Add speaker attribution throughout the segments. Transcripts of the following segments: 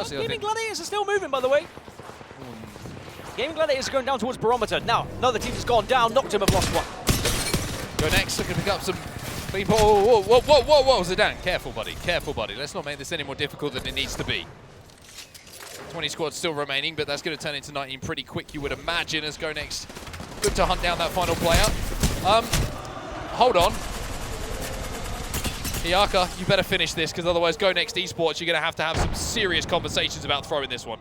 Speaker 1: Gaming Gladiators are still moving, by the way. Gaming Gladiators are going down towards Barometer. Now, another team has gone down. Noctum have lost one.
Speaker 2: Go next, looking to pick up some people. Whoa, whoa, whoa, whoa, whoa, Zidane. Careful, buddy. Careful, buddy. Let's not make this any more difficult than it needs to be. 20 squads still remaining, but that's going to turn into 19 pretty quick, you would imagine, as Go Next look to hunt down that final player. Hold on. Iyaka, you better finish this, because otherwise Go Next Esports, you're going to have some serious conversations about throwing this one.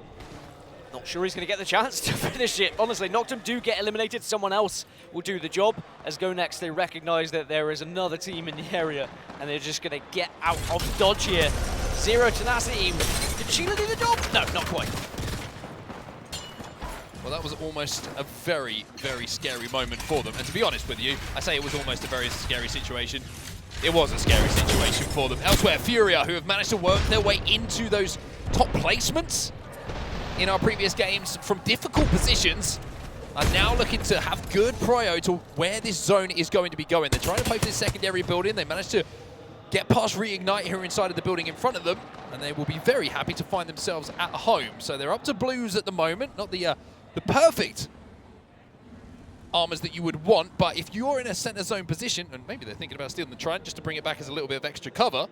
Speaker 1: Not sure he's going to get the chance to finish it. Honestly, Noctum do get eliminated. Someone else will do the job. As Go Next, they recognize that there is another team in the area, and they're just going to get out of dodge here. Zero Tenacity. Did Sheila do the job? No, not quite.
Speaker 2: Well, that was almost a very, very scary moment for them. And to be honest with you, I say it was almost a very scary situation. It was a scary situation for them. Elsewhere, Furia, who have managed to work their way into those top placements in our previous games from difficult positions, are now looking to have good prio to where this zone is going to be going. They're trying to play for this secondary building. They managed to get past Reignite here inside of the building in front of them, and they will be very happy to find themselves at home. So they're up to blues at the moment, not the perfect armors that you would want, but if you're in a center zone position, and maybe they're thinking about stealing the Trident just to bring it back as a little bit of extra cover,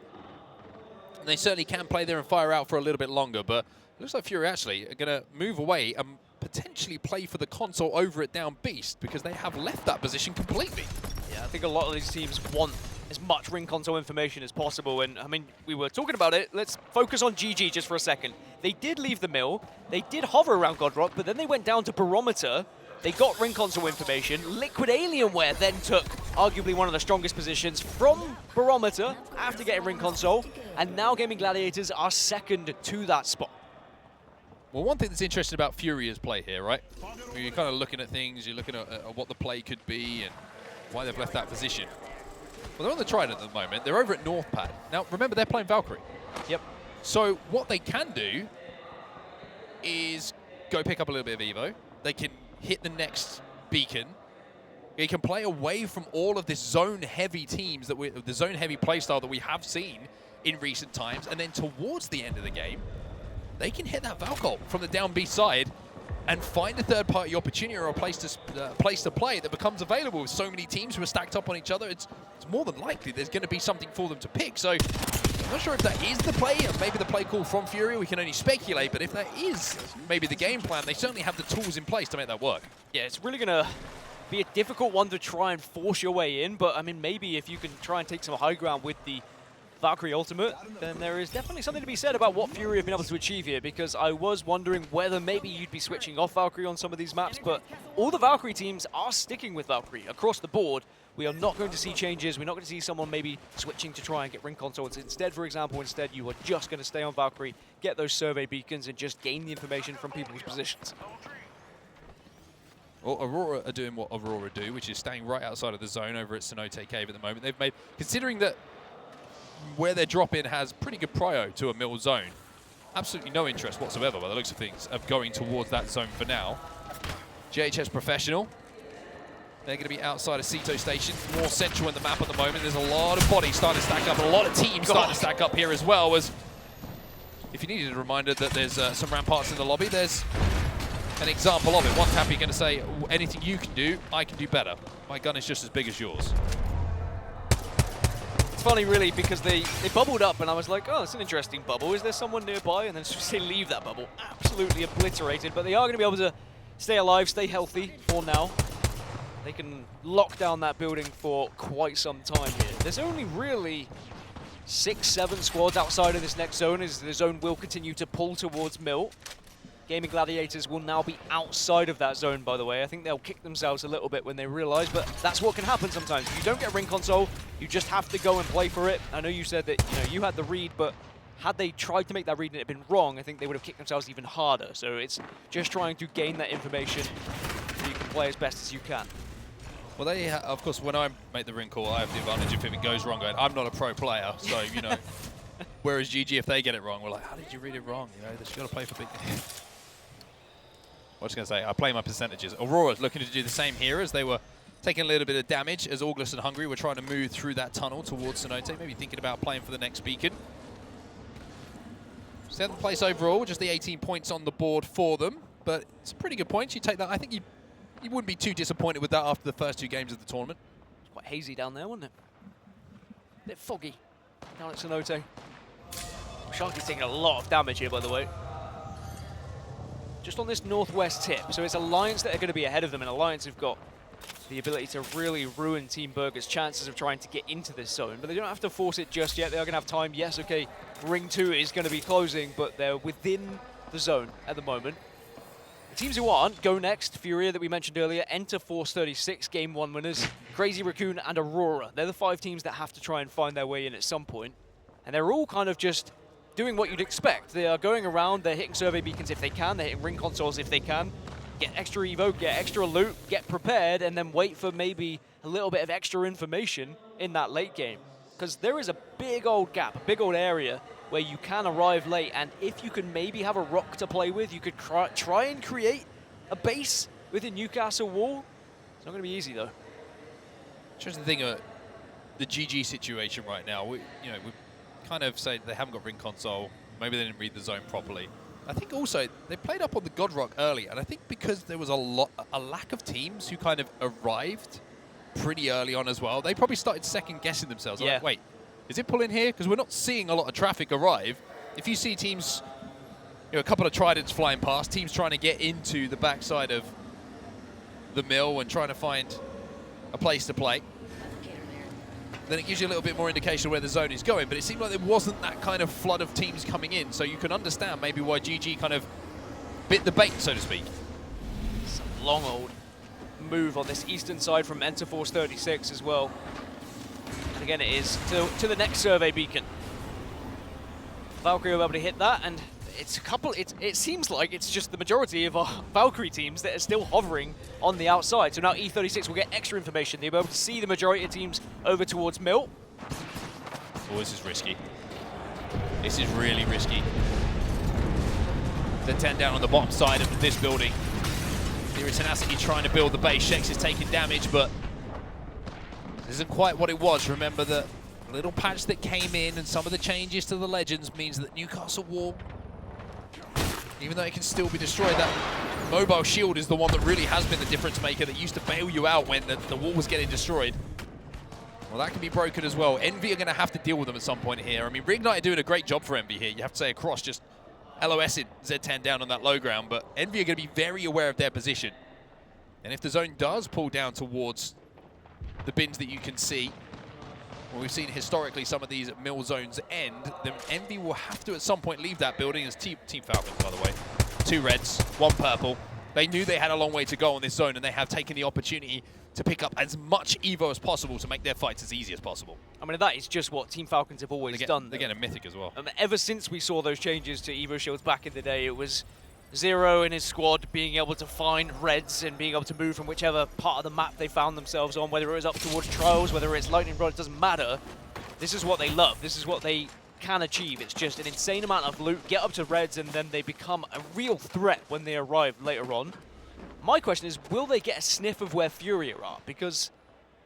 Speaker 2: and they certainly can play there and fire out for a little bit longer, but it looks like Fury actually are going to move away and potentially play for the console over at Down Beast, because they have left that position completely.
Speaker 1: Yeah, I think a lot of these teams want as much ring console information as possible, and I mean, we were talking about it. Let's focus on GG just for a second. They did leave the mill, they did hover around Godrock, but then they went down to Barometer. They got ring console information. Liquid Alienware then took arguably one of the strongest positions from Barometer after getting ring console, and now Gaming Gladiators are second to that spot.
Speaker 2: Well, one thing that's interesting about Furia's play here, right? You're kind of looking at things, you're looking at what the play could be and why they've left that position. Well, they're on the Trident at the moment. They're over at North Pad. Now, remember, they're playing Valkyrie.
Speaker 1: Yep.
Speaker 2: So what they can do is go pick up a little bit of Evo. They can hit the next beacon. They can play away from all of this zone-heavy teams, the zone-heavy playstyle that we have seen in recent times, and then towards the end of the game, they can hit that Valkyrie from the Down B side and find a third-party opportunity or a place to play that becomes available with so many teams who are stacked up on each other. It's more than likely there's going to be something for them to pick. So I'm not sure if that is the play, or maybe the play call from Fury. We can only speculate, but if that is maybe the game plan, they certainly have the tools in place to make that work.
Speaker 1: Yeah, it's really going to be a difficult one to try and force your way in, but I mean, maybe if you can try and take some high ground with the Valkyrie ultimate, then there is definitely something to be said about what Fury have been able to achieve here, because I was wondering whether maybe you'd be switching off Valkyrie on some of these maps, but all the Valkyrie teams are sticking with Valkyrie across the board. We are not going to see changes. We're not going to see someone maybe switching to try and get ring consoles. Instead, for example, you are just going to stay on Valkyrie, get those survey beacons, and just gain the information from people's positions.
Speaker 2: Well, Aurora are doing what Aurora do, which is staying right outside of the zone over at Cenote Cave at the moment. They've made, considering that where their drop-in has pretty good prio to a middle zone, absolutely no interest whatsoever by the looks of things of going towards that zone for now. JHS Professional, they're going to be outside of Sito Station, more central in the map at the moment. There's a lot of bodies starting to stack up, and a lot of teams starting to stack up here as well. As if you needed a reminder that there's some ramparts in the lobby, there's an example of it. One Tappy going to say, anything you can do, I can do better. My gun is just as big as yours.
Speaker 1: It's funny, really, because they bubbled up, and I was like, oh, it's an interesting bubble. Is there someone nearby? And then as soon as they leave that bubble, absolutely obliterated. But they are going to be able to stay alive, stay healthy for now. They can lock down that building for quite some time here. There's only really 6-7 squads outside of this next zone, as the zone will continue to pull towards Mill. Gaming Gladiators will now be outside of that zone, by the way. I think they'll kick themselves a little bit when they realize, but that's what can happen sometimes. If you don't get ring console, you just have to go and play for it. I know you said that you had the read, but had they tried to make that read and it had been wrong, I think they would have kicked themselves even harder. So it's just trying to gain that information so you can play as best as you can.
Speaker 2: Well, they of course, when I make the ring call, I have the advantage if it goes wrong. Going, I'm not a pro player, so, whereas GG, if they get it wrong, we're like, how did you read it wrong? They just got to play for big... I was going to say, I play my percentages. Aurora's looking to do the same here, as they were taking a little bit of damage as August and Hungry were trying to move through that tunnel towards Cenote, maybe thinking about playing for the next beacon. 7th place overall, just the 18 points on the board for them. But it's a pretty good point. You take that. I think you wouldn't be too disappointed with that after the first 2 games of the tournament.
Speaker 1: It's quite hazy down there, wasn't it? A bit foggy down at Cenote. Sharky's taking a lot of damage here, by the way. Just on this northwest tip. So it's Alliance that are going to be ahead of them, and Alliance have got the ability to really ruin Team Burger's chances of trying to get into this zone. But they don't have to force it just yet. They are going to have time. Yes, okay, Ring 2 is going to be closing, but they're within the zone at the moment. The teams who aren't, Go Next, Furia that we mentioned earlier, Enter Force 36, Game 1 winners, Crazy Raccoon and Aurora. They're the 5 teams that have to try and find their way in at some point. And they're all kind of just doing what you'd expect. They are going around, they're hitting survey beacons if they can, they're hitting ring consoles if they can, get extra evo, get extra loot, get prepared, and then wait for maybe a little bit of extra information in that late game. Because there is a big old gap, a big old area where you can arrive late, and if you can maybe have a rock to play with, you could try and create a base within Newcastle Wall. It's not going to be easy, though.
Speaker 2: Interesting thing about the GG situation right now. We kind of say they haven't got ring console. Maybe they didn't read the zone properly. I think also they played up on the God Rock early, and I think because there was a lack of teams who kind of arrived pretty early on as well, they probably started second guessing themselves.
Speaker 1: Yeah.
Speaker 2: Like, wait, is it pulling here? Because we're not seeing a lot of traffic arrive. If you see teams, a couple of Tridents flying past, teams trying to get into the backside of the mill and trying to find a place to play, then it gives you a little bit more indication of where the zone is going. But it seemed like there wasn't that kind of flood of teams coming in, so you can understand maybe why GG kind of bit the bait, so to speak.
Speaker 1: It's a long old move on this eastern side from Enter Force 36 as well. And again, it is to the next survey beacon. Valkyrie will be able to hit that, and it's a couple. It seems like it's just the majority of our Valkyrie teams that are still hovering on the outside. So now E36 will get extra information. They'll be able to see the majority of teams over towards Mill.
Speaker 2: Oh, this is risky. This is really risky. The 10 down on the bottom side of this building. Here is Tenacity trying to build the base. Shex is taking damage, but this isn't quite what it was. Remember the little patch that came in and some of the changes to the Legends means that Newcastle Wall, even though it can still be destroyed, that mobile shield is the one that really has been the difference maker that used to bail you out when the wall was getting destroyed. Well, that can be broken as well. Envy are going to have to deal with them at some point here. I mean, Reignite are doing a great job for Envy here. You have to say across, just LOSing Z10 down on that low ground, but Envy are going to be very aware of their position. And if the zone does pull down towards the bins that you can see, well, we've seen historically some of these mill zones end, then Envy will have to at some point leave that building as Team Falcons, by the way. 2 reds, 1 purple. They knew they had a long way to go on this zone, and they have taken the opportunity to pick up as much Evo as possible to make their fights as easy as possible.
Speaker 1: I mean, that is just what Team Falcons have always done.
Speaker 2: They're getting a Mythic as well.
Speaker 1: Ever since we saw those changes to Evo shields back in the day, it was Z-o-o and his squad being able to find reds and being able to move from whichever part of the map they found themselves on, whether it was up towards Trials, whether it's Lightning Rod, it doesn't matter. This is what they love. This is what they can achieve. It's just an insane amount of loot, get up to reds, and then they become a real threat when they arrive later on. My question is, will they get a sniff of where Furia are? Because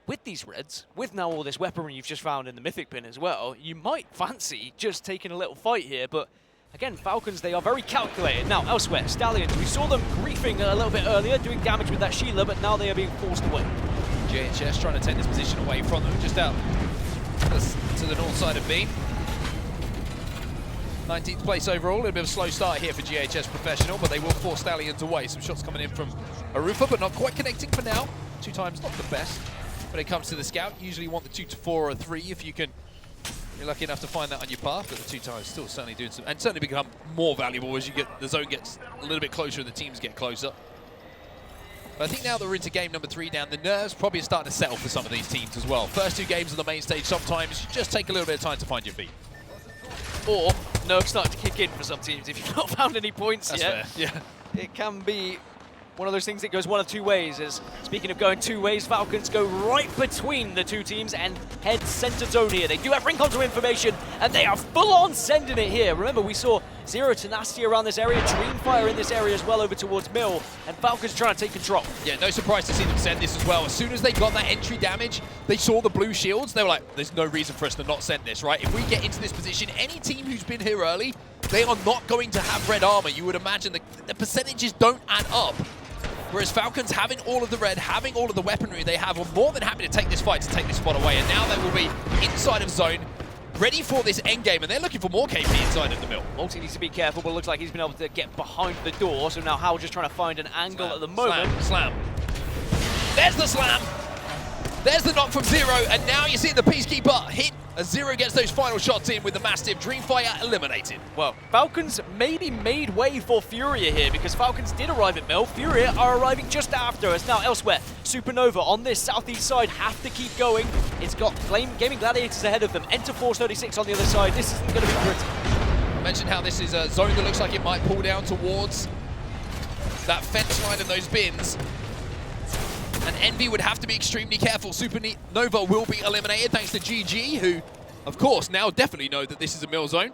Speaker 1: with these reds, with now all this weaponry you've just found in the Mythic pin as well, you might fancy just taking a little fight here, but again, Falcons, they are very calculated. Now, elsewhere, Stallions, we saw them griefing a little bit earlier, doing damage with that Sheila, but now they are being forced away.
Speaker 2: JHS trying to take this position away from them, just out to the north side of B. 19th place overall, a little bit of a slow start here for GHS Professional, but they will force Stallions away. Some shots coming in from Arufa, but not quite connecting for now. 2 times, not the best. When it comes to the scout, usually you want the 2 to 4 or a 3 if you can. You're lucky enough to find that on your path, but the 2 times still certainly doing some, and certainly become more valuable as the zone gets a little bit closer and the teams get closer. But I think now that we're into game number 3 down, the nerves probably are starting to settle for some of these teams as well. First 2 games on the main stage, sometimes you just take a little bit of time to find your feet.
Speaker 1: Or nerves starting to kick in for some teams if you've not found any points
Speaker 2: That's
Speaker 1: yet.
Speaker 2: fair. Yeah.
Speaker 1: It can be one of those things that goes one of 2 ways. As speaking of going 2 ways, Falcons go right between the 2 teams and head center zone here. They do have ring control information, and they are full on sending it here. Remember, we saw Zero Tenacity around this area, Dreamfire in this area as well over towards Mill, and Falcons trying to take control.
Speaker 2: Yeah, no surprise to see them send this as well. As soon as they got that entry damage, they saw the blue shields, they were like, there's no reason for us to not send this, right? If we get into this position, any team who's been here early they are not going to have red armor. You would imagine the percentages don't add up. Whereas Falcons, having all of the red, having all of the weaponry they have, are more than happy to take this fight, to take this spot away. And now they will be inside of zone, ready for this endgame, and they're looking for more KP inside of the mill.
Speaker 1: Multi needs to be careful, but it looks like he's been able to get behind the door, so now Howell just trying to find an angle at the moment.
Speaker 2: Slam. There's the slam. There's the knock from z-o, and now you see the Peacekeeper hit as z-o gets those final shots in with the Mastiff. Dreamfire eliminated.
Speaker 1: Well, Falcons maybe made way for Furia here, because Falcons did arrive at mill. Furia are arriving just after us. Now elsewhere, Supernova on this southeast side have to keep going. It's got Gaming Gladiators ahead of them. Enter Force 36 on the other side. This isn't going to be pretty.
Speaker 2: I mentioned how this is a zone that looks like it might pull down towards that fence line and those bins. And Envy would have to be extremely careful. Supernova will be eliminated thanks to GG, who, of course, now definitely know that this is a mill zone.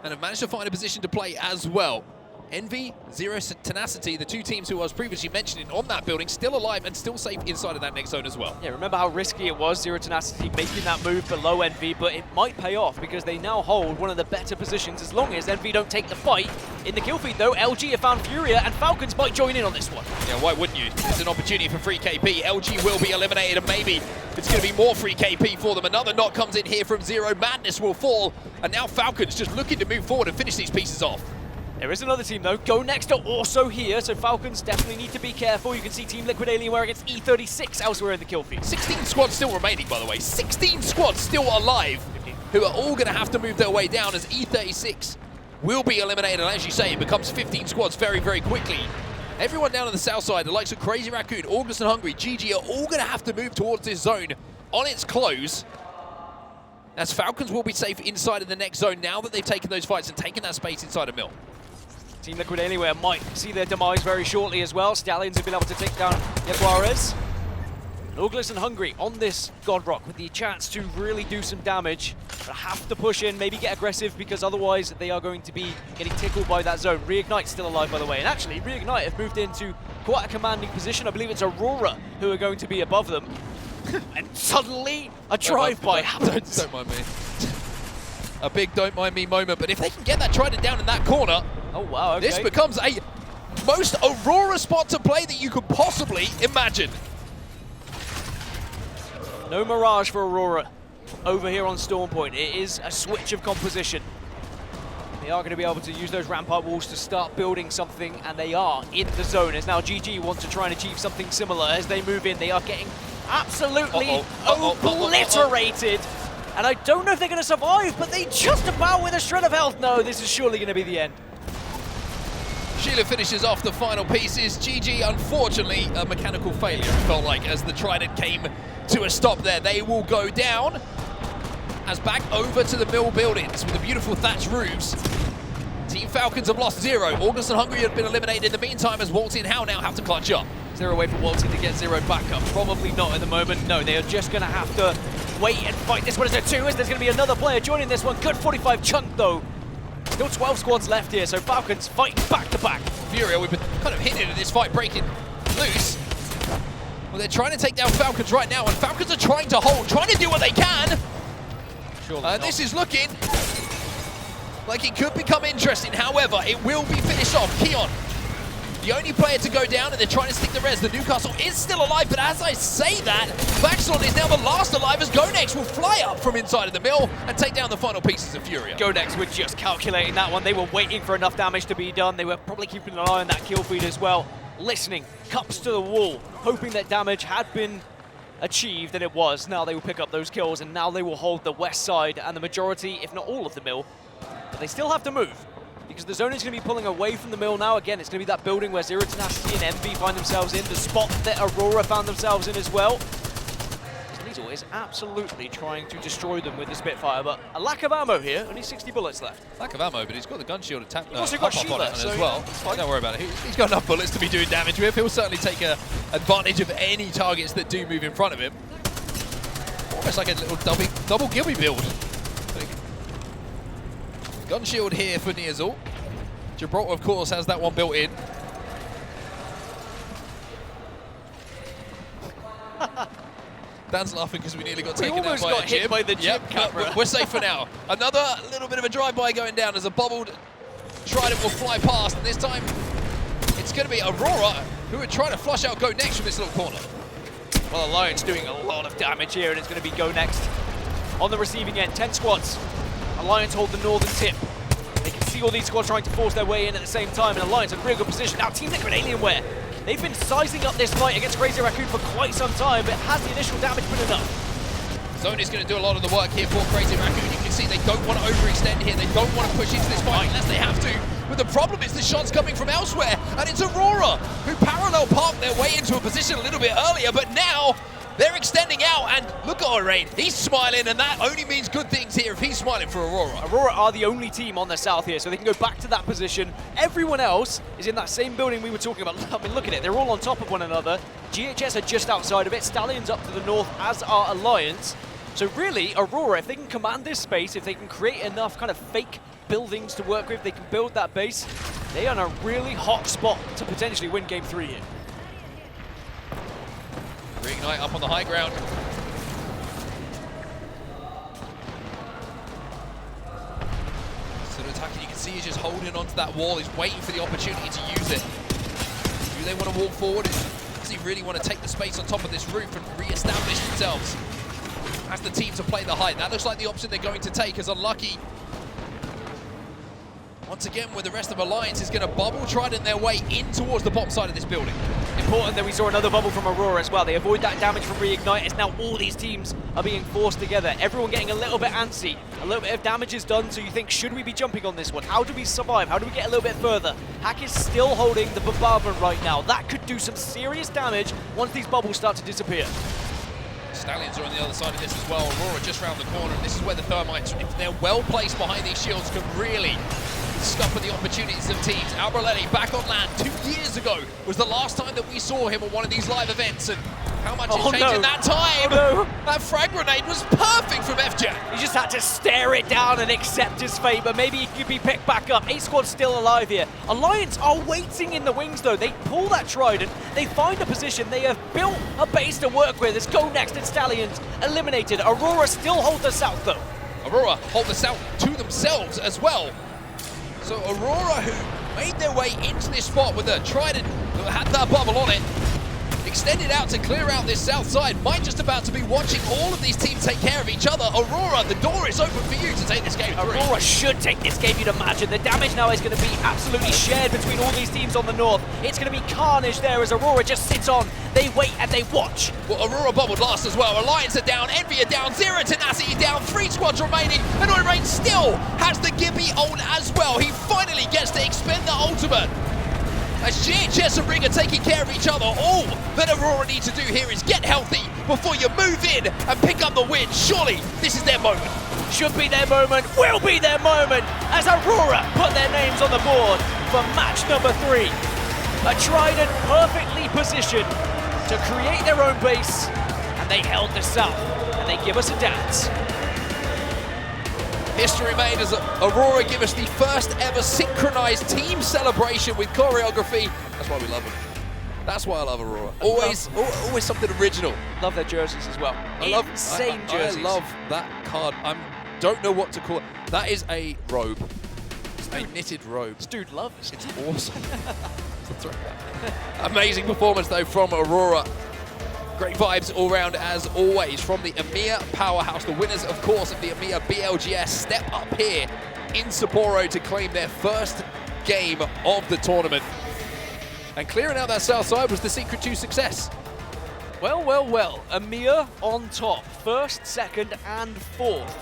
Speaker 2: And have managed to find a position to play as well. Envy, z-o, Tenacity, the two teams who I was previously mentioning on that building, still alive and still safe inside of that next zone as well.
Speaker 1: Yeah, remember how risky it was, z-o Tenacity making that move below Envy, but it might pay off because they now hold one of the better positions as long as Envy don't take the fight. In the kill feed though, LG have found Furia and Falcons might join in on this one.
Speaker 2: Yeah, why wouldn't you? It's an opportunity for free KP. LG will be eliminated and maybe it's going to be more free KP for them. Another knock comes in here from z-o. Madness will fall, and now Falcons just looking to move forward and finish these pieces off.
Speaker 1: There is another team though, Go Next are also here, so Falcons definitely need to be careful. You can see Team Liquid Alienware against E36 elsewhere in the kill feed.
Speaker 2: 16 squads still remaining, by the way. 16 squads still alive,
Speaker 1: 15.
Speaker 2: who are all going to have to move their way down as E36 will be eliminated. And as you say, it becomes 15 squads very, very quickly. Everyone down on the south side, the likes of Crazy Raccoon, August and Hungry, GG, are all going to have to move towards this zone on its close. As Falcons will be safe inside of the next zone now that they've taken those fights and taken that space inside a mill.
Speaker 1: Team Liquid Anywhere might see their demise very shortly as well. Stallions have been able to take down Jaguares. August and Hungry on this God Rock with the chance to really do some damage. But have to push in, maybe get aggressive, because otherwise they are going to be getting tickled by that zone. Reignite's still alive, by the way. And actually, Reignite have moved into quite a commanding position. I believe it's Aurora who are going to be above them. And suddenly, a drive-by happens.
Speaker 2: Don't mind me. A big don't mind me moment, but if they can get that Trident down in that corner,
Speaker 1: oh wow, okay.
Speaker 2: This becomes a most Aurora spot to play that you could possibly imagine.
Speaker 1: No Mirage for Aurora over here on Storm Point. It is a switch of composition. They are going to be able to use those rampart walls to start building something, and they are in the zone. As now GG wants to try and achieve something similar. As they move in, they are getting absolutely obliterated. And I don't know if they're going to survive, but they just about with a shred of health. No, this is surely going to be the end.
Speaker 2: Sheila finishes off the final pieces. GG, unfortunately, a mechanical failure, it felt like, as the Trident came to a stop there. They will go down as back over to the mill buildings with the beautiful thatched roofs. Team Falcons have lost z-o. August and Hungry have been eliminated in the meantime as Walty and Hal now have to clutch up.
Speaker 1: Is there a way for Walty to get z-o back up? Probably not at the moment. No, they are just going to have to wait and fight this one as a 2, as there's going to be another player joining this one. Good 45 chunk though. Still 12 squads left here, so Falcons fighting back to back.
Speaker 2: Furia, we've been kind of hinted at this fight breaking loose. Well, they're trying to take down Falcons right now, and Falcons are trying to hold, trying to do what they can. This is looking like it could become interesting. However, it will be finished off. Keon, the only player to go down, and they're trying to stick the res. The Newcastle is still alive, but as I say that, Vaxilon is now the last alive as Gonex will fly up from inside of the mill and take down the final pieces of Furia.
Speaker 1: Gonex were just calculating that one. They were waiting for enough damage to be done. They were probably keeping an eye on that kill feed as well. Listening, cups to the wall, hoping that damage had been achieved, and it was. Now they will pick up those kills, and now they will hold the west side and the majority, if not all of the mill. But they still have to move, because the zone is going to be pulling away from the mill now. Again, it's going to be that building where z-o Tenacity and Envy find themselves in, the spot that Aurora found themselves in as well. Liesel is absolutely trying to destroy them with the Spitfire, but a lack of ammo here, only 60 bullets left.
Speaker 2: Lack of ammo, but he's got the gun shield attack.
Speaker 1: He's also got Sheila, so
Speaker 2: as well. Don't worry about it. He's got enough bullets to be doing damage with. He'll certainly take advantage of any targets that do move in front of him. Almost like a little double Gilby build. Gun shield here for Liesel. Gibraltar, of course, has that one built in. Dan's laughing because we nearly got
Speaker 1: We
Speaker 2: taken out
Speaker 1: almost
Speaker 2: by
Speaker 1: got
Speaker 2: a
Speaker 1: hit
Speaker 2: gym.
Speaker 1: by the gym camera.
Speaker 2: We're safe for now. Another little bit of a drive-by going down as a bubbled Trident will fly past, and this time it's going to be Aurora who are trying to flush out Go Next from this little corner.
Speaker 1: Well, Alliance doing a lot of damage here, and it's going to be Go Next on the receiving end. 10 squads. Alliance hold the northern tip. They can see all these squads trying to force their way in at the same time, and Alliance in a really good position. Now, Team Liquid Alienware, they've been sizing up this fight against Crazy Raccoon for quite some time, but has the initial damage been enough?
Speaker 2: Zone is going to do a lot of the work here for Crazy Raccoon. You can see they don't want to overextend here. They don't want to push into this fight unless they have to. But the problem is the shots coming from elsewhere, and it's Aurora who parallel parked their way into a position a little bit earlier, but now they're extending out, and look at Orain. He's smiling, and that only means good things here if he's smiling for Aurora.
Speaker 1: Aurora are the only team on the south here, so they can go back to that position. Everyone else is in that same building we were talking about. I mean, look at it. They're all on top of one another. GHS are just outside of it. Stallions up to the north, as are Alliance. So really, Aurora, if they can command this space, if they can create enough kind of fake buildings to work with, they can build that base, they are in a really hot spot to potentially win Game 3 here.
Speaker 2: Reignite up on the high ground. Still attacking, you can see he's just holding onto that wall. He's waiting for the opportunity to use it. Do they want to walk forward? Does he really want to take the space on top of this roof and re-establish themselves as the team to play the height? That looks like the option they're going to take, as Unlucky, once again, with the rest of Alliance, is going to bubble Trident their way in towards the bottom side of this building.
Speaker 1: Important that we saw another bubble from Aurora as well. They avoid that damage from Reignite, as now all these teams are being forced together. Everyone getting a little bit antsy. A little bit of damage is done, so you think, should we be jumping on this one? How do we survive? How do we get a little bit further? Hack is still holding the bombardment right now. That could do some serious damage once these bubbles start to disappear.
Speaker 2: Stallions are on the other side of this as well. Aurora just round the corner, and this is where the Thermites, if they're well placed behind these shields, can really scupper the opportunities of teams. Albrelletti back on land 2 years ago was the last time that we saw him at one of these live events, and how much has changed in that time?
Speaker 1: Oh, no.
Speaker 2: That frag grenade was perfect from FJ.
Speaker 1: He just had to stare it down and accept his fate, but maybe he could be picked back up. 8 squads still alive here. Alliance are waiting in the wings though. They pull that Trident, they find a position, they have built a base to work with. It's Go Next and Stallions eliminated. Aurora still hold the south though.
Speaker 2: Aurora hold the south to themselves as well. So Aurora, who made their way into this spot with a Trident that had that bubble on it, extended out to clear out this south side, might just about to be watching all of these teams take care of each other. Aurora, the door is open for you to take this game 3.
Speaker 1: Aurora should take this game, you'd imagine. The damage now is going to be absolutely shared between all these teams on the north. It's going to be carnage there as Aurora just sits on. They wait and they watch.
Speaker 2: Well, Aurora bubbled last as well. Alliance are down, Envy are down, Zero Tenacity down, 3 squads remaining, and Orain still has the Gibby on as well. He finally gets to expend the ultimate. As GHS and Ring are taking care of each other, all that Aurora need to do here is get healthy before you move in and pick up the win. Surely this is their moment.
Speaker 1: Should be their moment, will be their moment, as Aurora put their names on the board for match number 3. A Trident perfectly positioned to create their own base, and they held the south, and they give us a dance.
Speaker 2: History made as Aurora give us the first ever synchronized team celebration with choreography. That's why we love them. That's why I love Aurora. Always something original.
Speaker 1: Love their jerseys as well. Insane jerseys.
Speaker 2: I love that card. I don't know what to call it. That is a robe. It's a knitted robe.
Speaker 1: Dude loves.
Speaker 2: It's awesome. Amazing performance though from Aurora. Great vibes all round as always from the EMEA powerhouse. The winners, of course, of the EMEA BLGS step up here in Sapporo to claim their first game of the tournament. And clearing out that south side was the secret to success.
Speaker 1: Well, well, well. EMEA on top. First, second, and fourth.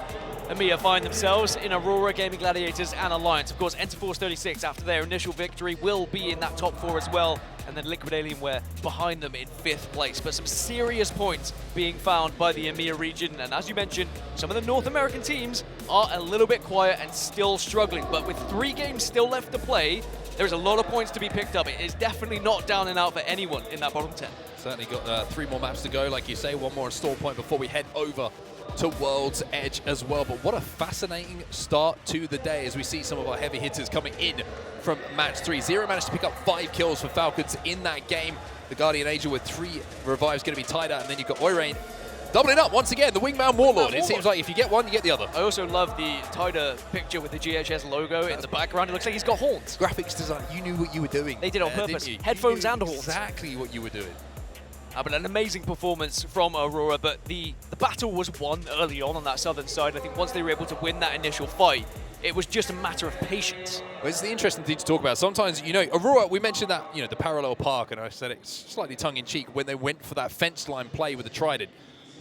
Speaker 1: EMEA find themselves in Aurora Gaming Gladiators and Alliance. Of course, Enter Force 36 after their initial victory will be in that top 4 as well. And then Liquid Alienware behind them in 5th place. But some serious points being found by the EMEA region. And as you mentioned, some of the North American teams are a little bit quiet and still struggling. But with 3 games still left to play, there's a lot of points to be picked up. It is definitely not down and out for anyone in that bottom 10.
Speaker 2: Certainly got 3 more maps to go, like you say, 1 more install point before we head over to World's Edge as well. But what a fascinating start to the day as we see some of our heavy hitters coming in from match 3. Z-o-o-m managed to pick up 5 kills for Falcons in that game. The Guardian Angel with 3 revives going to be tied out, and then you've got Orain Doubling up once again, the Wingman Warlord. It seems like if you get one, you get the other.
Speaker 1: I also love the tighter picture with the GHS logo in the background. It looks like he's got horns.
Speaker 2: Graphics design, you knew what you were doing.
Speaker 1: They did on purpose. Headphones and horns.
Speaker 2: Exactly what you were doing.
Speaker 1: But an amazing performance from Aurora, but the battle was won early on that southern side. I think once they were able to win that initial fight, it was just a matter of patience.
Speaker 2: Well, it's the interesting thing to talk about. Sometimes, you know, Aurora, we mentioned that, you know, the parallel park, and I said it slightly tongue-in-cheek when they went for that fence line play with the Trident.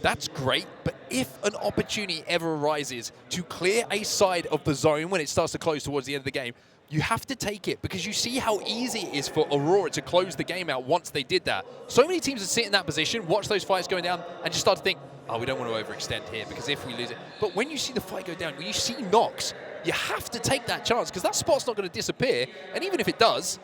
Speaker 2: That's great, but if an opportunity ever arises to clear a side of the zone when it starts to close towards the end of the game, you have to take it, because you see how easy it is for Aurora to close the game out once they did that. So many teams that sit in that position, watch those fights going down, and just start to think, oh, we don't want to overextend here, because if we lose it. But when you see the fight go down, when you see knocks, you have to take that chance, because that spot's not going to disappear, and even if it does,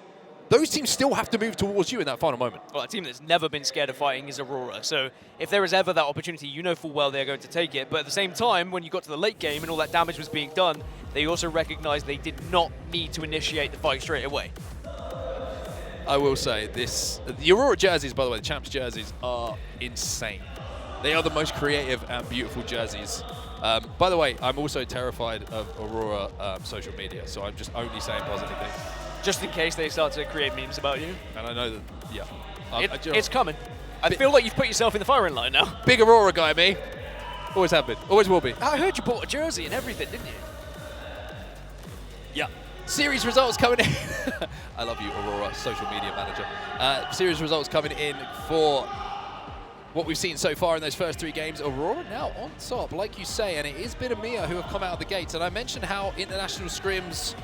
Speaker 2: those teams still have to move towards you in that final moment.
Speaker 1: Well, a team that's never been scared of fighting is Aurora. So if there is ever that opportunity, you know full well they're going to take it. But at the same time, when you got to the late game and all that damage was being done, they also recognized they did not need to initiate the fight straight away.
Speaker 2: I will say this, the Aurora jerseys, by the way, the champs jerseys are insane. They are the most creative and beautiful jerseys. By the way, I'm also terrified of Aurora social media, so I'm just only saying positive things.
Speaker 1: Just in case they start to create memes about you.
Speaker 2: And I know that, yeah.
Speaker 1: It's coming. I feel like you've put yourself in the firing line now.
Speaker 2: Big Aurora guy, me. Always have been. Always will be.
Speaker 1: I heard you bought a jersey and everything, didn't you?
Speaker 2: Yeah. Series results coming in. I love you, Aurora, social media manager. Series results coming in for what we've seen so far in those first 3 games. Aurora now on top, like you say, and it is Bittermia who have come out of the gates. And I mentioned how international scrims,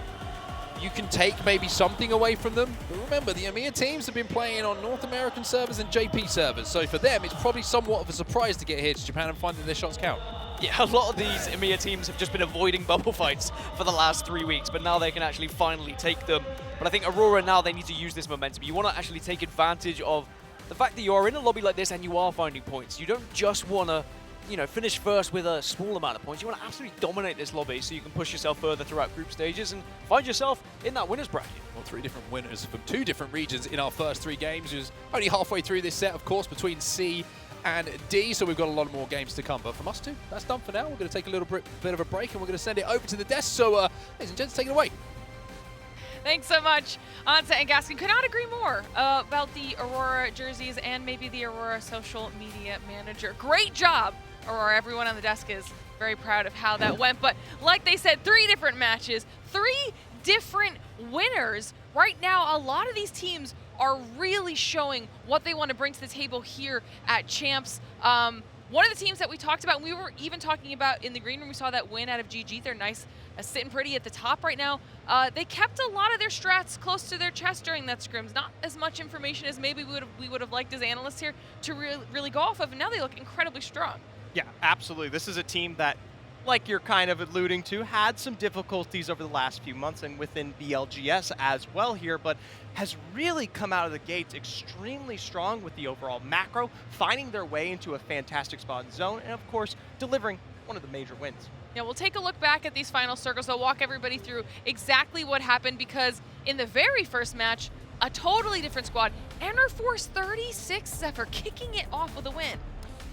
Speaker 2: you can take maybe something away from them. But remember, the EMEA teams have been playing on North American servers and JP servers. So for them, it's probably somewhat of a surprise to get here to Japan and finding their shots count.
Speaker 1: Yeah, a lot of these EMEA teams have just been avoiding bubble fights for the last 3 weeks, but now they can actually finally take them. But I think Aurora now, they need to use this momentum. You want to actually take advantage of the fact that you are in a lobby like this and you are finding points. You don't just want to, you know, finish first with a small amount of points. You want to absolutely dominate this lobby so you can push yourself further throughout group stages and find yourself in that winner's bracket.
Speaker 2: Well, 3 different winners from 2 different regions in our first 3 games. It was only halfway through this set, of course, between C and D, so we've got a lot more games to come. But from us 2, that's done for now. We're going to take a little bit of a break, and we're going to send it over to the desk. So, ladies and gents, take it away.
Speaker 3: Thanks so much, Ansa and Gaskin. Could not agree more about the Aurora jerseys and maybe the Aurora social media manager. Great job, Aurora. Everyone on the desk is very proud of how that went. But like they said, 3 different matches, 3 different winners. Right now, a lot of these teams are really showing what they want to bring to the table here at Champs. One of the teams that we talked about, and we were even talking about in the green room, we saw that win out of GG. They're nice, sitting pretty at the top right now. They kept a lot of their strats close to their chest during that scrims. Not as much information as maybe we would have liked as analysts here to really go off of, and now they look incredibly strong.
Speaker 4: Yeah, absolutely. This is a team that, like you're kind of alluding to, had some difficulties over the last few months and within BLGS as well here, but has really come out of the gates extremely strong with the overall macro, finding their way into a fantastic spot in zone, and of course, delivering one of the major wins.
Speaker 3: Yeah, we'll take a look back at these final circles. I'll walk everybody through exactly what happened, because in the very first match, a totally different squad, Enerforce 36 Zephyr kicking it off with a win.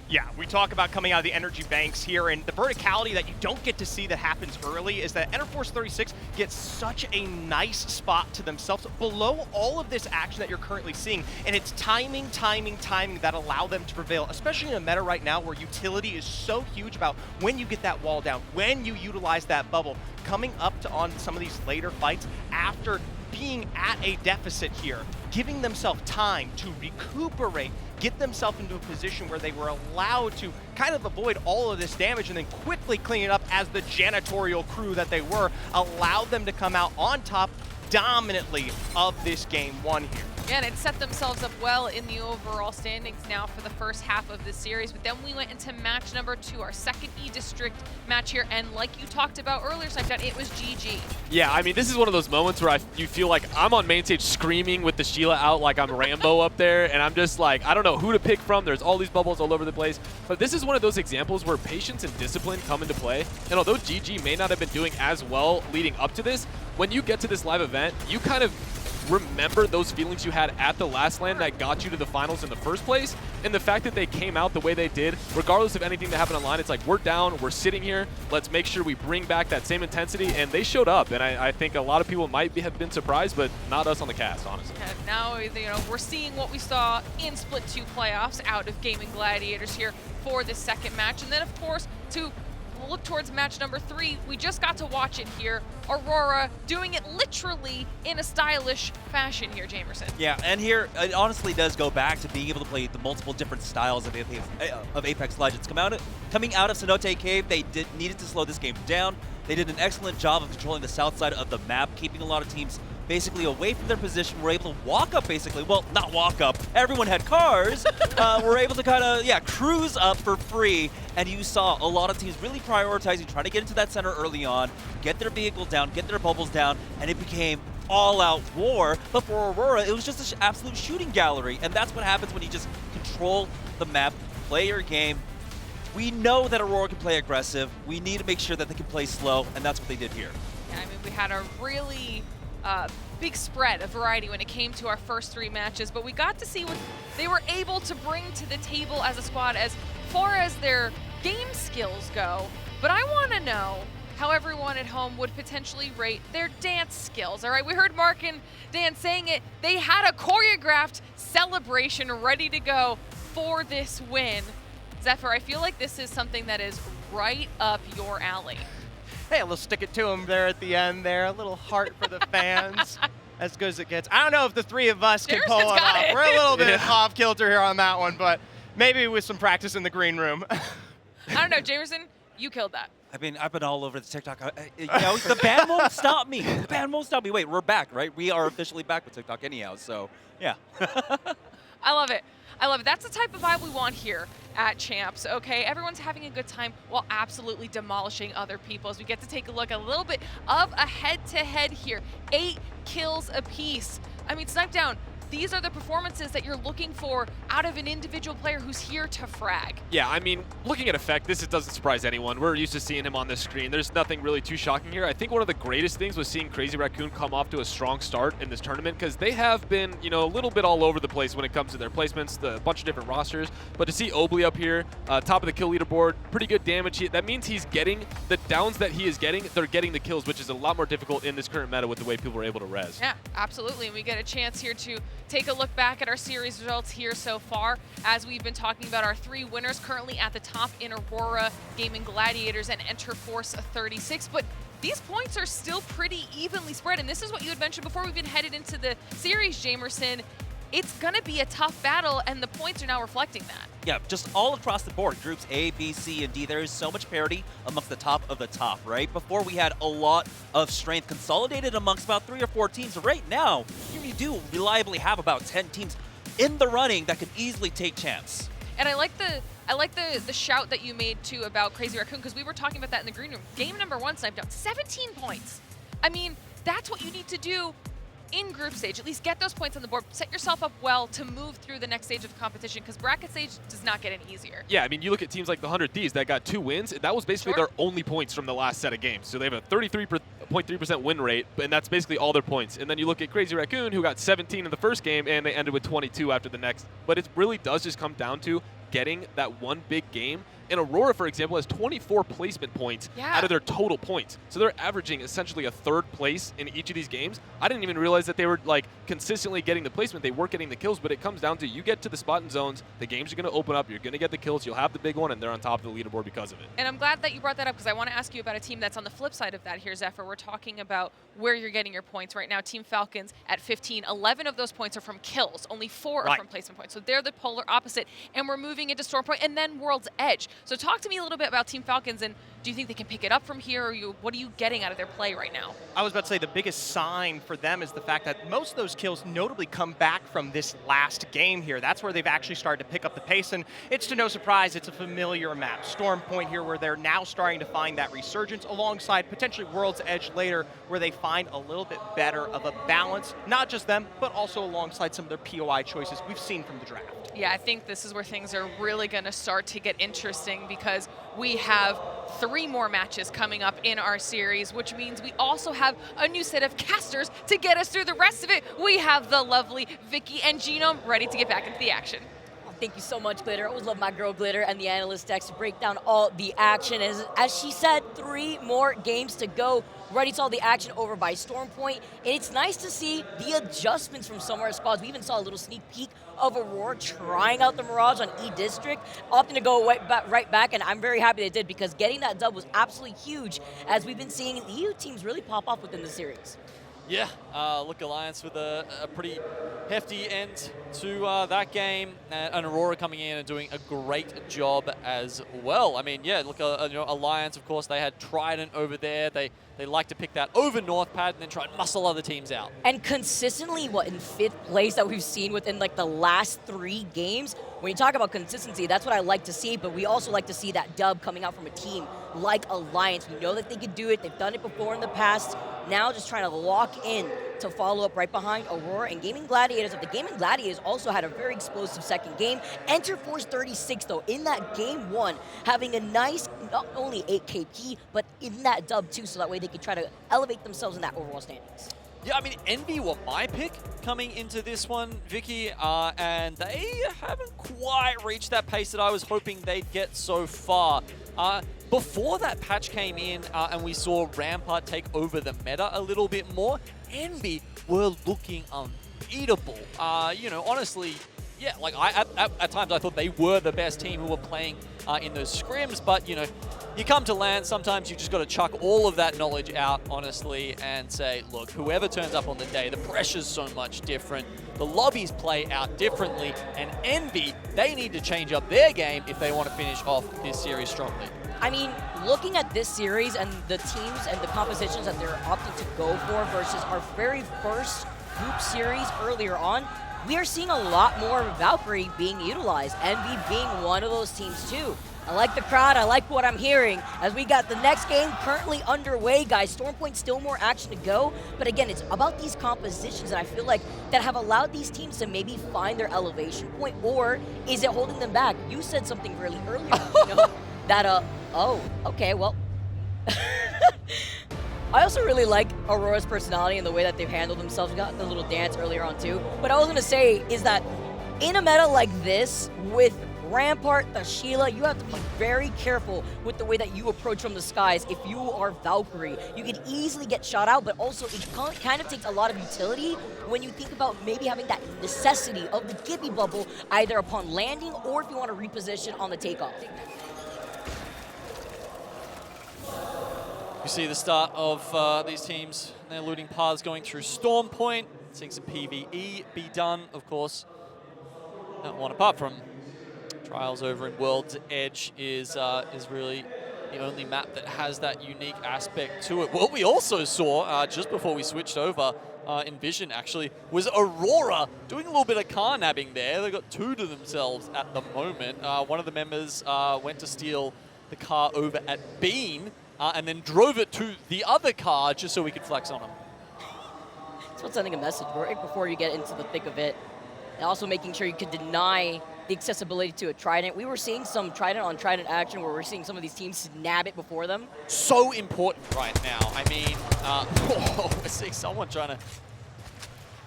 Speaker 4: Yeah, we talk about coming out of the energy banks here, and the verticality that you don't get to see that happens early is that Enerforce 36 gets such a nice spot to themselves below all of this action that you're currently seeing, and it's timing that allow them to prevail, especially in a meta right now where utility is so huge about when you get that wall down, when you utilize that bubble, coming up to on some of these later fights after being at a deficit here, giving themselves time to recuperate, get themselves into a position where they were allowed to kind of avoid all of this damage and then quickly clean it up as the janitorial crew that they were, allowed them to come out on top dominantly of this game 1 here.
Speaker 3: Yeah, and it set themselves up well in the overall standings now for the first half of this series. But then we went into match number 2, our second E-District match here. And like you talked about earlier, Saifdad, it was GG.
Speaker 5: Yeah, I mean, this is one of those moments where you feel like I'm on main stage screaming with the Sheila out like I'm Rambo up there. And I'm just like, I don't know who to pick from. There's all these bubbles all over the place. But this is one of those examples where patience and discipline come into play. And although GG may not have been doing as well leading up to this, when you get to this live event, you kind of remember those feelings you had at the last LAN that got you to the finals in the first place. And the fact that they came out the way they did, regardless of anything that happened online, it's like, we're down, we're sitting here, let's make sure we bring back that same intensity. And they showed up. And I think a lot of people might have been surprised, but not us on the cast, honestly.
Speaker 3: And now, we're seeing what we saw in Split 2 playoffs out of Gaming Gladiators here for this second match. And then, of course, to look towards match number 3, we just got to watch it here. Aurora doing it literally in a stylish fashion here, Jamerson.
Speaker 6: Yeah, and here it honestly does go back to being able to play the multiple different styles of Apex Legends. Coming out of Cenote Cave, they needed to slow this game down. They did an excellent job of controlling the south side of the map, keeping a lot of teams basically away from their position. We're able to walk up, basically. Well, not walk up. Everyone had cars. We're able to kind of, cruise up for free. And you saw a lot of teams really prioritizing, trying to get into that center early on, get their vehicle down, get their bubbles down, and it became all-out war. But for Aurora, it was just an absolute shooting gallery. And that's what happens when you just control the map, play your game. We know that Aurora can play aggressive. We need to make sure that they can play slow, and that's what they did here.
Speaker 3: Yeah, I mean, we had a really big spread of variety when it came to our first 3 matches, but we got to see what they were able to bring to the table as a squad as far as their game skills go. But I want to know how everyone at home would potentially rate their dance skills. All right, we heard Mark and Dan saying it. They had a choreographed celebration ready to go for this win. Zephyr, I feel like this is something that is right up your alley.
Speaker 4: Hey, a little stick it to him there at the end there. A little heart for the fans. As good as it gets. I don't know if the 3 of us can pull it off. We're a little bit off kilter here on that one, but maybe with some practice in the green room.
Speaker 3: I don't know, Jamerson, you killed that.
Speaker 6: I mean, I've been all over the TikTok. The ban won't stop me. The ban won't stop me. Wait, we're back, right? We are officially back with TikTok anyhow, so yeah.
Speaker 3: I love it. I love it. That's the type of vibe we want here at Champs, okay? Everyone's having a good time while absolutely demolishing other people as we get to take a look at a little bit of a head-to-head here. 8 kills apiece. I mean, Snipe Down, these are the performances that you're looking for out of an individual player who's here to frag.
Speaker 5: Yeah, I mean, looking at Effect, this doesn't surprise anyone. We're used to seeing him on the screen. There's nothing really too shocking here. I think one of the greatest things was seeing Crazy Raccoon come off to a strong start in this tournament because they have been, a little bit all over the place when it comes to their placements, a bunch of different rosters. But to see Obley up here, top of the kill leaderboard, pretty good damage. That means he's getting the downs that he is getting, they're getting the kills, which is a lot more difficult in this current meta with the way people are able to res.
Speaker 3: Yeah, absolutely. And we get a chance here to take a look back at our series results here so far as we've been talking about our 3 winners currently at the top in Aurora, Gaming Gladiators, and Enterforce 36. But these points are still pretty evenly spread. And this is what you had mentioned before we even headed into the series, Jamerson. It's going to be a tough battle, and the points are now reflecting that.
Speaker 6: Yeah, just all across the board, groups A, B, C, and D, there is so much parity amongst the top of the top, right? Before we had a lot of strength consolidated amongst about 3 or 4 teams. Right now, you do reliably have about 10 teams in the running that could easily take Champs.
Speaker 3: And I like the shout that you made too about Crazy Raccoon, because we were talking about that in the green room. Game number 1, Snipe Down, 17 points. I mean, that's what you need to do in group stage. At least get those points on the board. Set yourself up well to move through the next stage of the competition, because bracket stage does not get any easier.
Speaker 5: Yeah, I mean, you look at teams like the 100 Thieves that got 2 wins. That was basically their only points from the last set of games. So they have a 33.3% win rate, and that's basically all their points. And then you look at Crazy Raccoon, who got 17 in the first game, and they ended with 22 after the next. But it really does just come down to getting that one big game. And Aurora, for example, has 24 placement points out of their total points. So they're averaging essentially a 3rd place in each of these games. I didn't even realize that they were consistently getting the placement. They weren't getting the kills, but it comes down to you get to the spot and zones, the games are going to open up, you're going to get the kills, you'll have the big one, and they're on top of the leaderboard because of it.
Speaker 3: And I'm glad that you brought that up, because I want to ask you about a team that's on the flip side of that here, Zephyr. We're talking about where you're getting your points right now. Team Falcons at 15. 11 of those points are from kills. Only 4 are from placement points. So they're the polar opposite. And we're moving into Storm Point and then World's Edge. So talk to me a little bit about Team Falcons, and do you think they can pick it up from here, or what are you getting out of their play right now?
Speaker 4: I was about to say the biggest sign for them is the fact that most of those kills notably come back from this last game here. That's where they've actually started to pick up the pace, and it's to no surprise, it's a familiar map. Storm Point here, where they're now starting to find that resurgence alongside potentially World's Edge later, where they find a little bit better of a balance, not just them, but also alongside some of their POI choices we've seen from the draft.
Speaker 3: Yeah, I think this is where things are really going to start to get interesting, because we have 3 more matches coming up in our series, which means we also have a new set of casters to get us through the rest of it. We have the lovely Vicky and Genome ready to get back into the action.
Speaker 7: Thank you so much, Glitter. I always love my girl Glitter and the analyst decks to break down all the action. As she said, 3 more games to go. Ready to all the action over by Stormpoint. And it's nice to see the adjustments from some of our squads. We even saw a little sneak peek of Aurora trying out the Mirage on E-District, opting to go right back, and I'm very happy they did because getting that dub was absolutely huge as we've been seeing the EU teams really pop off within the series.
Speaker 1: Yeah, look, Alliance with a pretty hefty end to that game, and Aurora coming in and doing a great job as well. I mean, yeah, look, Alliance, of course, they had Trident over there. They like to pick that over Northpad and then try and muscle other teams out.
Speaker 7: And consistently, in 5th place that we've seen within like the last 3 games, when you talk about consistency, that's what I like to see, but we also like to see that dub coming out from a team like Alliance. We know that they can do it. They've done it before in the past. Now just trying to lock in to follow up right behind Aurora and Gaming Gladiators. The Gaming Gladiators also had a very explosive second game. Enter Force 36, though, in that game 1, having a nice, not only 8 KP, but in that dub, too, so that way they could try to elevate themselves in that overall standings.
Speaker 1: Yeah, I mean, Envy were my pick coming into this one, Vicky, and they haven't quite reached that pace that I was hoping they'd get so far. Before that patch came in and we saw Rampart take over the meta a little bit more, Envy were looking unbeatable. Honestly, yeah, like at times I thought they were the best team who were playing in those scrims, but you come to LAN, sometimes you just got to chuck all of that knowledge out, honestly, and say, look, whoever turns up on the day, the pressure's so much different, the lobbies play out differently, and Envy, they need to change up their game if they want to finish off this series strongly.
Speaker 7: I mean, looking at this series and the teams and the compositions that they're opting to go for versus our very first group series earlier on, we are seeing a lot more of Valkyrie being utilized, Envy being one of those teams too. I like the crowd, I like what I'm hearing. As we got the next game currently underway, guys, Stormpoint still more action to go, but again, it's about these compositions that I feel like that have allowed these teams to maybe find their elevation point, or is it holding them back? You said something really earlier, that, oh, okay, well. I also really like Aurora's personality and the way that they've handled themselves. We got the little dance earlier on too. But I was gonna say is that in a meta like this, with Rampart, the Sheila, you have to be very careful with the way that you approach from the skies. If you are Valkyrie, you could easily get shot out, but also it kind of takes a lot of utility when you think about maybe having that necessity of the Gibby bubble either upon landing or if you want to reposition on the takeoff.
Speaker 1: You see the start of these teams, their looting paths going through Stormpoint, seeing some PvE be done, of course. Not one apart from Trials over in World's Edge is really the only map that has that unique aspect to it. What we also saw just before we switched over in Vision actually was Aurora doing a little bit of car nabbing there. They got 2 to themselves at the moment. One of the members went to steal the car over at Bean and then drove it to the other car just so we could flex on him.
Speaker 7: It's about sending a message right before you get into the thick of it. And also making sure you could deny the accessibility to a Trident. We were seeing some Trident on Trident action where we're seeing some of these teams nab it before them.
Speaker 1: So important right now. I mean, we're seeing someone trying to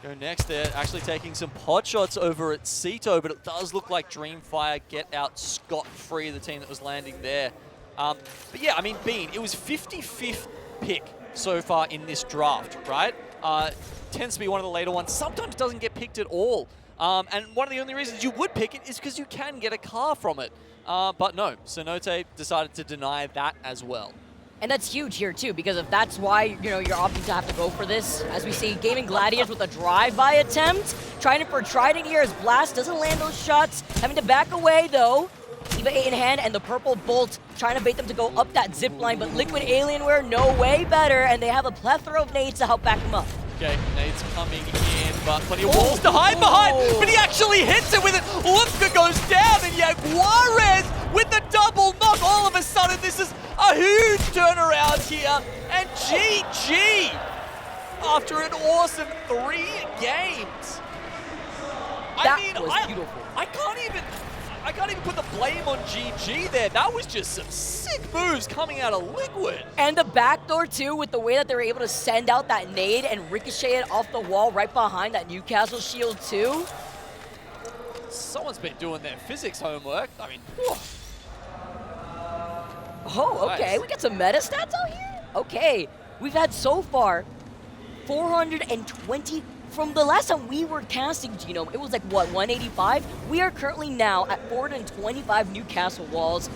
Speaker 1: go next there, actually taking some pot shots over at Cito, but it does look like Dreamfire get out scot-free, the team that was landing there. But yeah, I mean, Bean, it was 55th pick so far in this draft, right? Tends to be one of the later ones, sometimes doesn't get picked at all. And one of the only reasons you would pick it is because you can get a car from it. But no, Cenote decided to deny that as well.
Speaker 7: And that's huge here too, because if that's why you're opting to have to go for this, as we see Gaming Gladiators with a drive-by attempt, trying for Trident here as Blast doesn't land those shots, having to back away though. Eva 8 in hand and the purple bolt trying to bait them to go up that zip line, but Liquid Alienware no way better, and they have a plethora of nades to help back them up.
Speaker 1: Okay, nades coming in, but plenty of walls to hide behind, but he actually hits it with it. Lufka goes down, and Jaguarez with the double knock. All of a sudden, this is a huge turnaround here, and GG after an awesome 3 games.
Speaker 7: That was beautiful.
Speaker 1: I can't even. I can't even put the blame on GG there. That was just some sick moves coming out of Liquid.
Speaker 7: And the backdoor too, with the way that they were able to send out that nade and ricochet it off the wall right behind that Newcastle shield too.
Speaker 1: Someone's been doing their physics homework. I mean, whew.
Speaker 7: Oh, okay.
Speaker 1: Nice.
Speaker 7: We got some meta stats out here? Okay. We've had so far 420 from the last time we were casting Genome. It was like, what, 185? We are currently now at 425 Newcastle walls,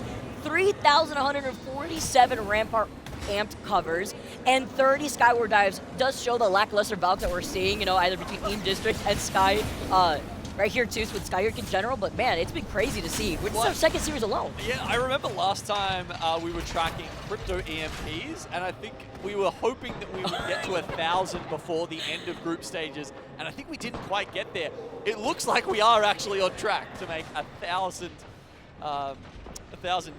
Speaker 7: 3,147 Rampart amped covers, and 30 Skyward dives. Does show the lackluster balance that we're seeing, you know, either between Aim District and Sky. Right here too with Skyark in general, but man, it's been crazy to see. This is our second series alone.
Speaker 1: Yeah, I remember last time we were tracking crypto EMPs, and I think we were hoping that we would get to 1,000 before the end of group stages, and I think we didn't quite get there. It looks like we are actually on track to make 1,000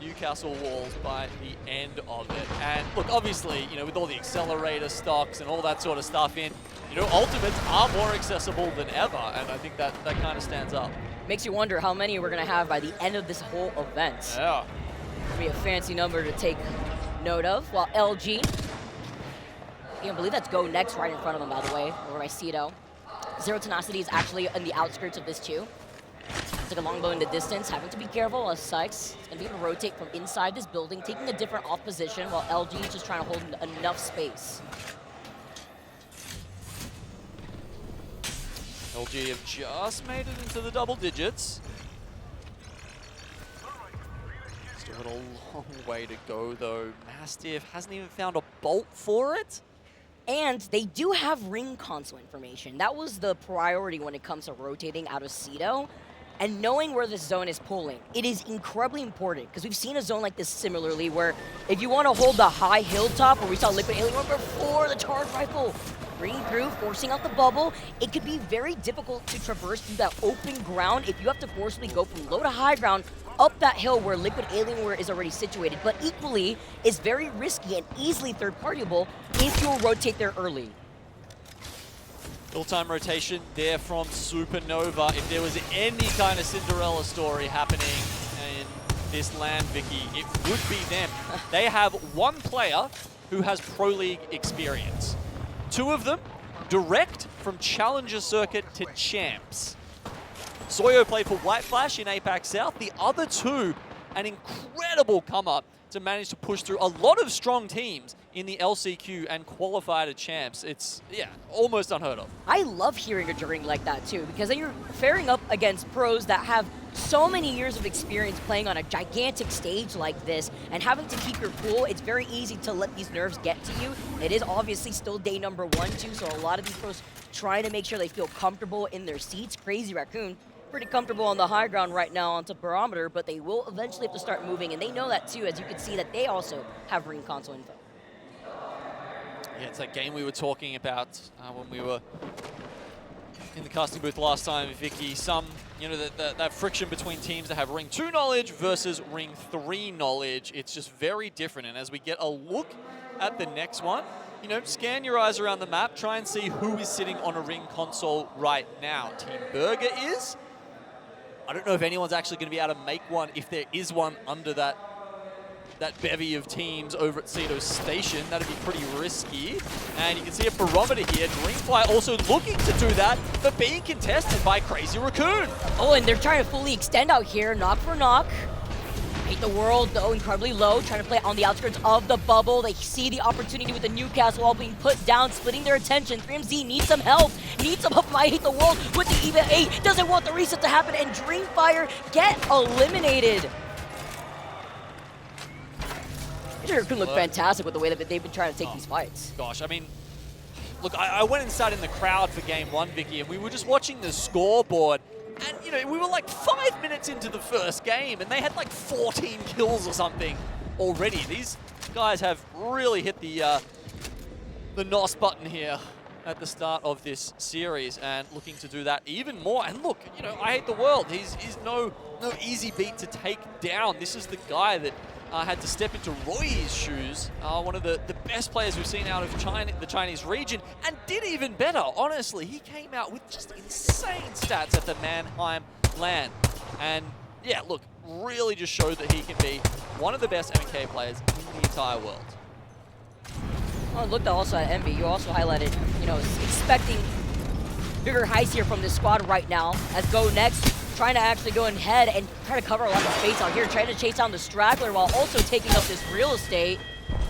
Speaker 1: Newcastle walls by the end of it. And look, obviously, you know, with all the accelerator stocks and all that sort of stuff in, you know, ultimates are more accessible than ever, and I think that kind of stands up.
Speaker 7: Makes you wonder how many we're gonna have by the end of this whole event.
Speaker 1: Yeah.
Speaker 7: It'll be a fancy number to take note of. While LG, I believe that's Go next right in front of him, by the way, over by z-o-o-m. Zero Tenacity is actually in the outskirts of this too. It's like a longbow in the distance, having to be careful as Sykes is going to be able to rotate from inside this building, taking a different off position, while LG is just trying to hold enough space.
Speaker 1: LG have just made it into the double digits. Still got a long way to go though. Mastiff hasn't even found a bolt for it.
Speaker 7: And they do have ring console information. That was the priority when it comes to rotating out of z-o-o-m. And knowing where this zone is pulling, it is incredibly important, because we've seen a zone like this similarly where if you want to hold the high hilltop where we saw Liquid Alien before the charge rifle, bringing through, forcing out the bubble, it could be very difficult to traverse through that open ground if you have to forcibly go from low to high ground up that hill where Liquid Alienware is already situated. But equally, is very risky and easily third-partyable if you'll rotate there early.
Speaker 1: Full-time rotation there from Supernova. If there was any kind of Cinderella story happening in this land, Vicky, it would be them. They have one player who has Pro League experience. Two of them direct from Challenger Circuit to Champs. Soyo played for White Flash in APAC South. The other two, an incredible come-up to manage to push through a lot of strong teams in the LCQ and qualify to Champs. It's, yeah, almost unheard of.
Speaker 7: I love hearing a journey like that too, because then you're faring up against pros that have so many years of experience playing on a gigantic stage like this, and having to keep your cool. It's very easy to let these nerves get to you. It is obviously still day number 1 too, so a lot of these pros trying to make sure they feel comfortable in their seats. Crazy Raccoon, pretty comfortable on the high ground right now onto Barometer, but they will eventually have to start moving, and they know that too, as you can see that they also have ring console info.
Speaker 1: Yeah, it's that game we were talking about when we were in the casting booth last time, Vicky. Some, you know, that friction between teams that have Ring 2 knowledge versus Ring 3 knowledge. It's just very different. And as we get a look at the next one, you know, scan your eyes around the map, try and see who is sitting on a Ring console right now. Team Burger is. I don't know if anyone's actually going to be able to make one, if there is one under that bevy of teams over at z-o-o-m Station. That'd be pretty risky. And you can see a barometer here. Dreamfly also looking to do that, but being contested by Crazy Raccoon.
Speaker 7: Oh, and they're trying to fully extend out here, knock for knock. Hate the World, though, incredibly low, trying to play on the outskirts of the bubble. They see the opportunity with the Newcastle all being put down, splitting their attention. 3MZ needs some help, needs some help from I Hate the World with the EVA 8. Doesn't want the reset to happen, and Dreamfire get eliminated. Raccoon look fantastic with the way that they've been trying to take these fights.
Speaker 1: Gosh, I mean, look, I went and sat in the crowd for game 1, Vicky, and we were just watching the scoreboard. And, you know, we were like 5 minutes into the first game, and they had like 14 kills or something already. These guys have really hit the NOS button here at the start of this series, and looking to do that even more. And look, you know, I Hate the World. He's no easy beat to take down. This is the guy that had to step into Roy's shoes, one of the best players we've seen out of China, the Chinese region, and did even better, honestly. He came out with just insane stats at the Mannheim LAN. And
Speaker 8: yeah, look, really just showed that he can be one of the best MK players in the entire world.
Speaker 7: Well, looked also at Envy. You also highlighted, you know, expecting bigger heights here from this squad right now. As Go Next trying to actually go ahead and try to cover a lot of space out here, trying to chase down the straggler while also taking up this real estate.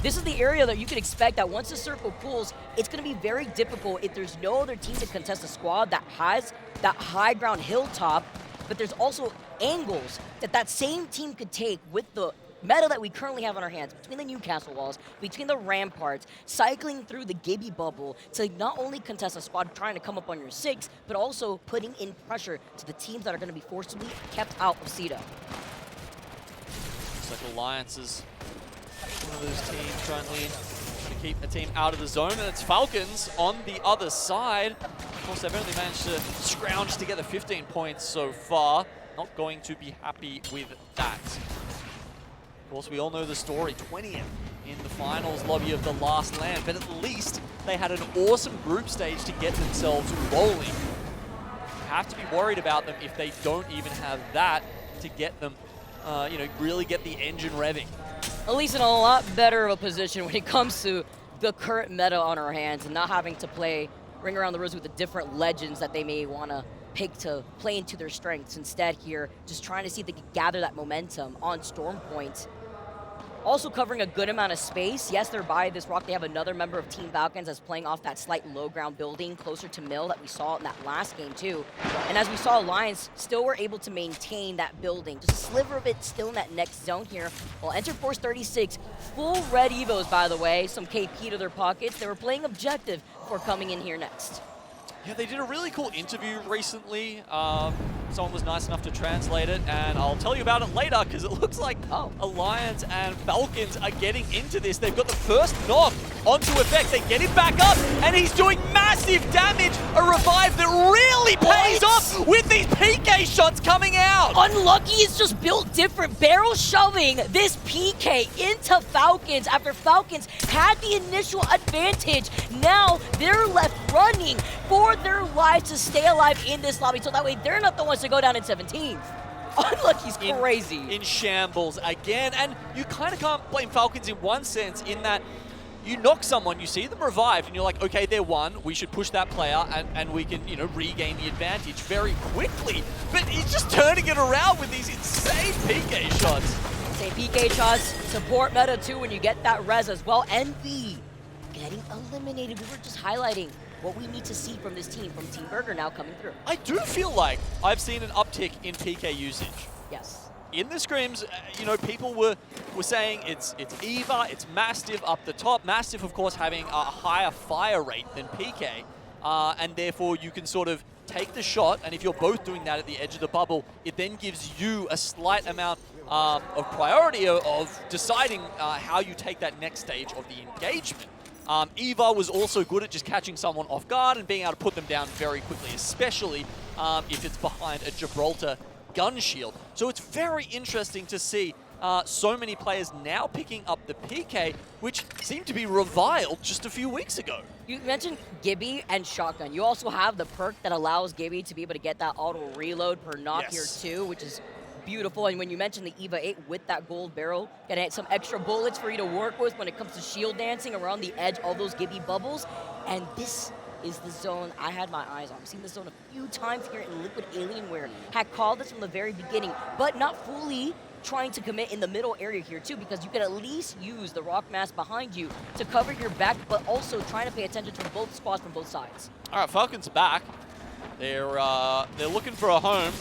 Speaker 7: This is the area that you can expect that once the circle pulls, it's going to be very difficult if there's no other team to contest a squad that has that high ground hilltop, but there's also angles that that same team could take with the meta that we currently have on our hands, between the Newcastle walls, between the ramparts, cycling through the Gibby bubble to not only contest a squad trying to come up on your 6, but also putting in pressure to the teams that are going to be forcibly kept out of Cedo.
Speaker 8: Looks like Alliance is one of those teams currently to keep a team out of the zone, and it's Falcons on the other side. Of course, they've only managed to scrounge together 15 points so far. Not going to be happy with that. Of course, we all know the story, 20th in the finals lobby of the last land, but at least they had an awesome group stage to get themselves rolling. You have to be worried about them if they don't even have that to get them, you know, really get the engine revving.
Speaker 7: At least in a lot better of a position when it comes to the current meta on our hands and not having to play Ring Around the Rosy with the different legends that they may want to pick to play into their strengths. Instead here, just trying to see if they can gather that momentum on Storm Point. Also covering a good amount of space. Yes, they're by this rock. They have another member of Team Falcons that's playing off that slight low ground building closer to Mill that we saw in that last game too. And as we saw, Alliance still were able to maintain that building. Just a sliver of it still in that next zone here. Well, Enter Force 36, full red Evos, by the way. Some KP to their pockets. They were playing objective before coming in here next.
Speaker 8: Yeah, they did a really cool interview recently. Someone was nice enough to translate it, and I'll tell you about it later because it looks like Alliance and Falcons are getting into this. They've got the first knock onto Effect. They get him back up, and he's doing massive damage. A revive that really pays off with these PK shots coming out.
Speaker 7: Unlucky is just built different. Barrel shoving this PK into Falcons after Falcons had the initial advantage. Now they're left running for their lives to stay alive in this lobby, so that way they're not the ones to go down in 17th. Unlucky's crazy.
Speaker 8: In shambles again, and you kind of can't blame Falcons in one sense in that you knock someone, you see them revived, and you're like, okay, they're one, we should push that player, and we can, you know, regain the advantage very quickly. But he's just turning it around with these insane PK shots.
Speaker 7: Insane PK shots, support meta too when you get that res as well. Envy getting eliminated. We were just highlighting what we need to see from this team, from Team Burger now coming through.
Speaker 8: I do feel like I've seen an uptick in PK usage.
Speaker 7: Yes.
Speaker 8: In the scrims, you know, people were saying it's Eva, it's Mastiff up the top. Mastiff, of course, having a higher fire rate than PK, and therefore you can sort of take the shot, and if you're both doing that at the edge of the bubble, it then gives you a slight amount of priority of deciding how you take that next stage of the engagement. Eva was also good at just catching someone off guard and being able to put them down very quickly, especially if it's behind a Gibraltar gun shield. So it's very interesting to see so many players now picking up the PK, which seemed to be reviled just a few weeks ago.
Speaker 7: You mentioned Gibby and Shotgun. You also have the perk that allows Gibby to be able to get that auto reload per knock here too, which is beautiful. And when you mentioned the Eva 8 with that gold barrel, getting some extra bullets for you to work with when it comes to shield dancing around the edge of those Gibby bubbles. And this is the zone I had my eyes on. I've seen this zone a few times here in Liquid Alienware. Had called this from the very beginning, but not fully trying to commit in the middle area here too, because you can at least use the rock mass behind you to cover your back, but also trying to pay attention to both spots from both sides.
Speaker 8: All right, Falcons back. They're looking for a home.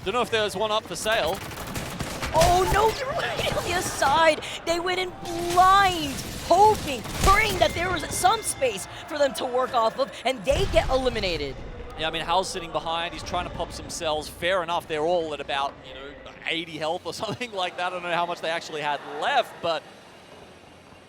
Speaker 8: Don't know if there's one up for sale.
Speaker 7: Oh no, they were right on the aside. They went in blind, hoping, praying that there was some space for them to work off of, and they get eliminated.
Speaker 8: Yeah, I mean, Hal's sitting behind. He's trying to pop some cells. Fair enough, they're all at about, 80 health or something like that. I don't know how much they actually had left, but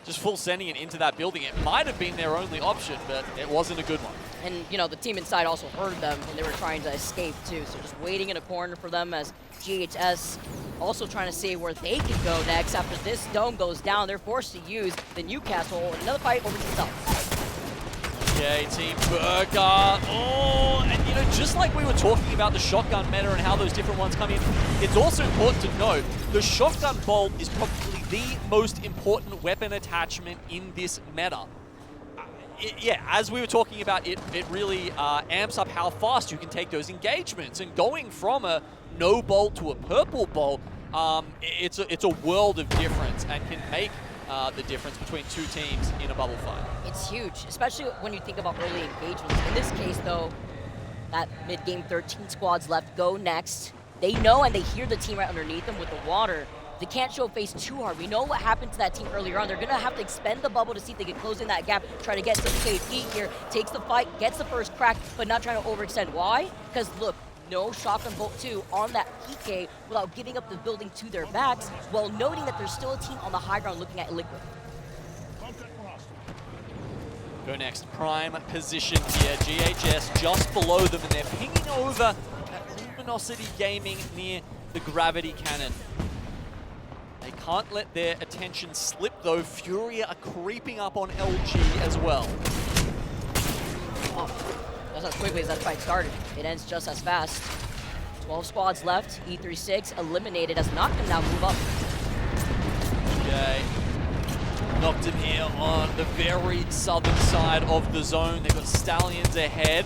Speaker 8: just full sending it into that building. It might have been their only option, but it wasn't a good one.
Speaker 7: And, the team inside also heard them when they were trying to escape, too. So just waiting in a corner for them as GHS also trying to see where they can go next. After this dome goes down, they're forced to use the Newcastle. Another fight over to the south.
Speaker 8: Okay, Team Burger. Oh, and know, just like we were talking about the shotgun meta and how those different ones come in, it's also important to know the shotgun bolt is probably the most important weapon attachment in this meta. Yeah, as we were talking about, it really amps up how fast you can take those engagements. And going from a no bolt to a purple bolt, it's a world of difference and can make the difference between two teams in a bubble fight.
Speaker 7: It's huge, especially when you think about early engagements. In this case, though, that mid-game 13 squads left go next. They know and they hear the team right underneath them with the water. They can't show face too hard. We know what happened to that team earlier on. They're going to have to expend the bubble to see if they can close in that gap, try to get some KP here, takes the fight, gets the first crack, but not trying to overextend. Why? Because look, no shotgun bolt 2 on that PK without giving up the building to their backs, while noting that there's still a team on the high ground looking at Liquid.
Speaker 8: Go next, prime position here. GHS just below them, and they're pinging over at Luminosity Gaming near the gravity cannon. They can't let their attention slip though. Furia are creeping up on LG as well.
Speaker 7: Oh, just as quickly as that fight started, it ends just as fast. 12 squads left, E36 eliminated as Noctem now move up.
Speaker 8: Okay. Knocked him here on the very southern side of the zone. They've got Stallions ahead.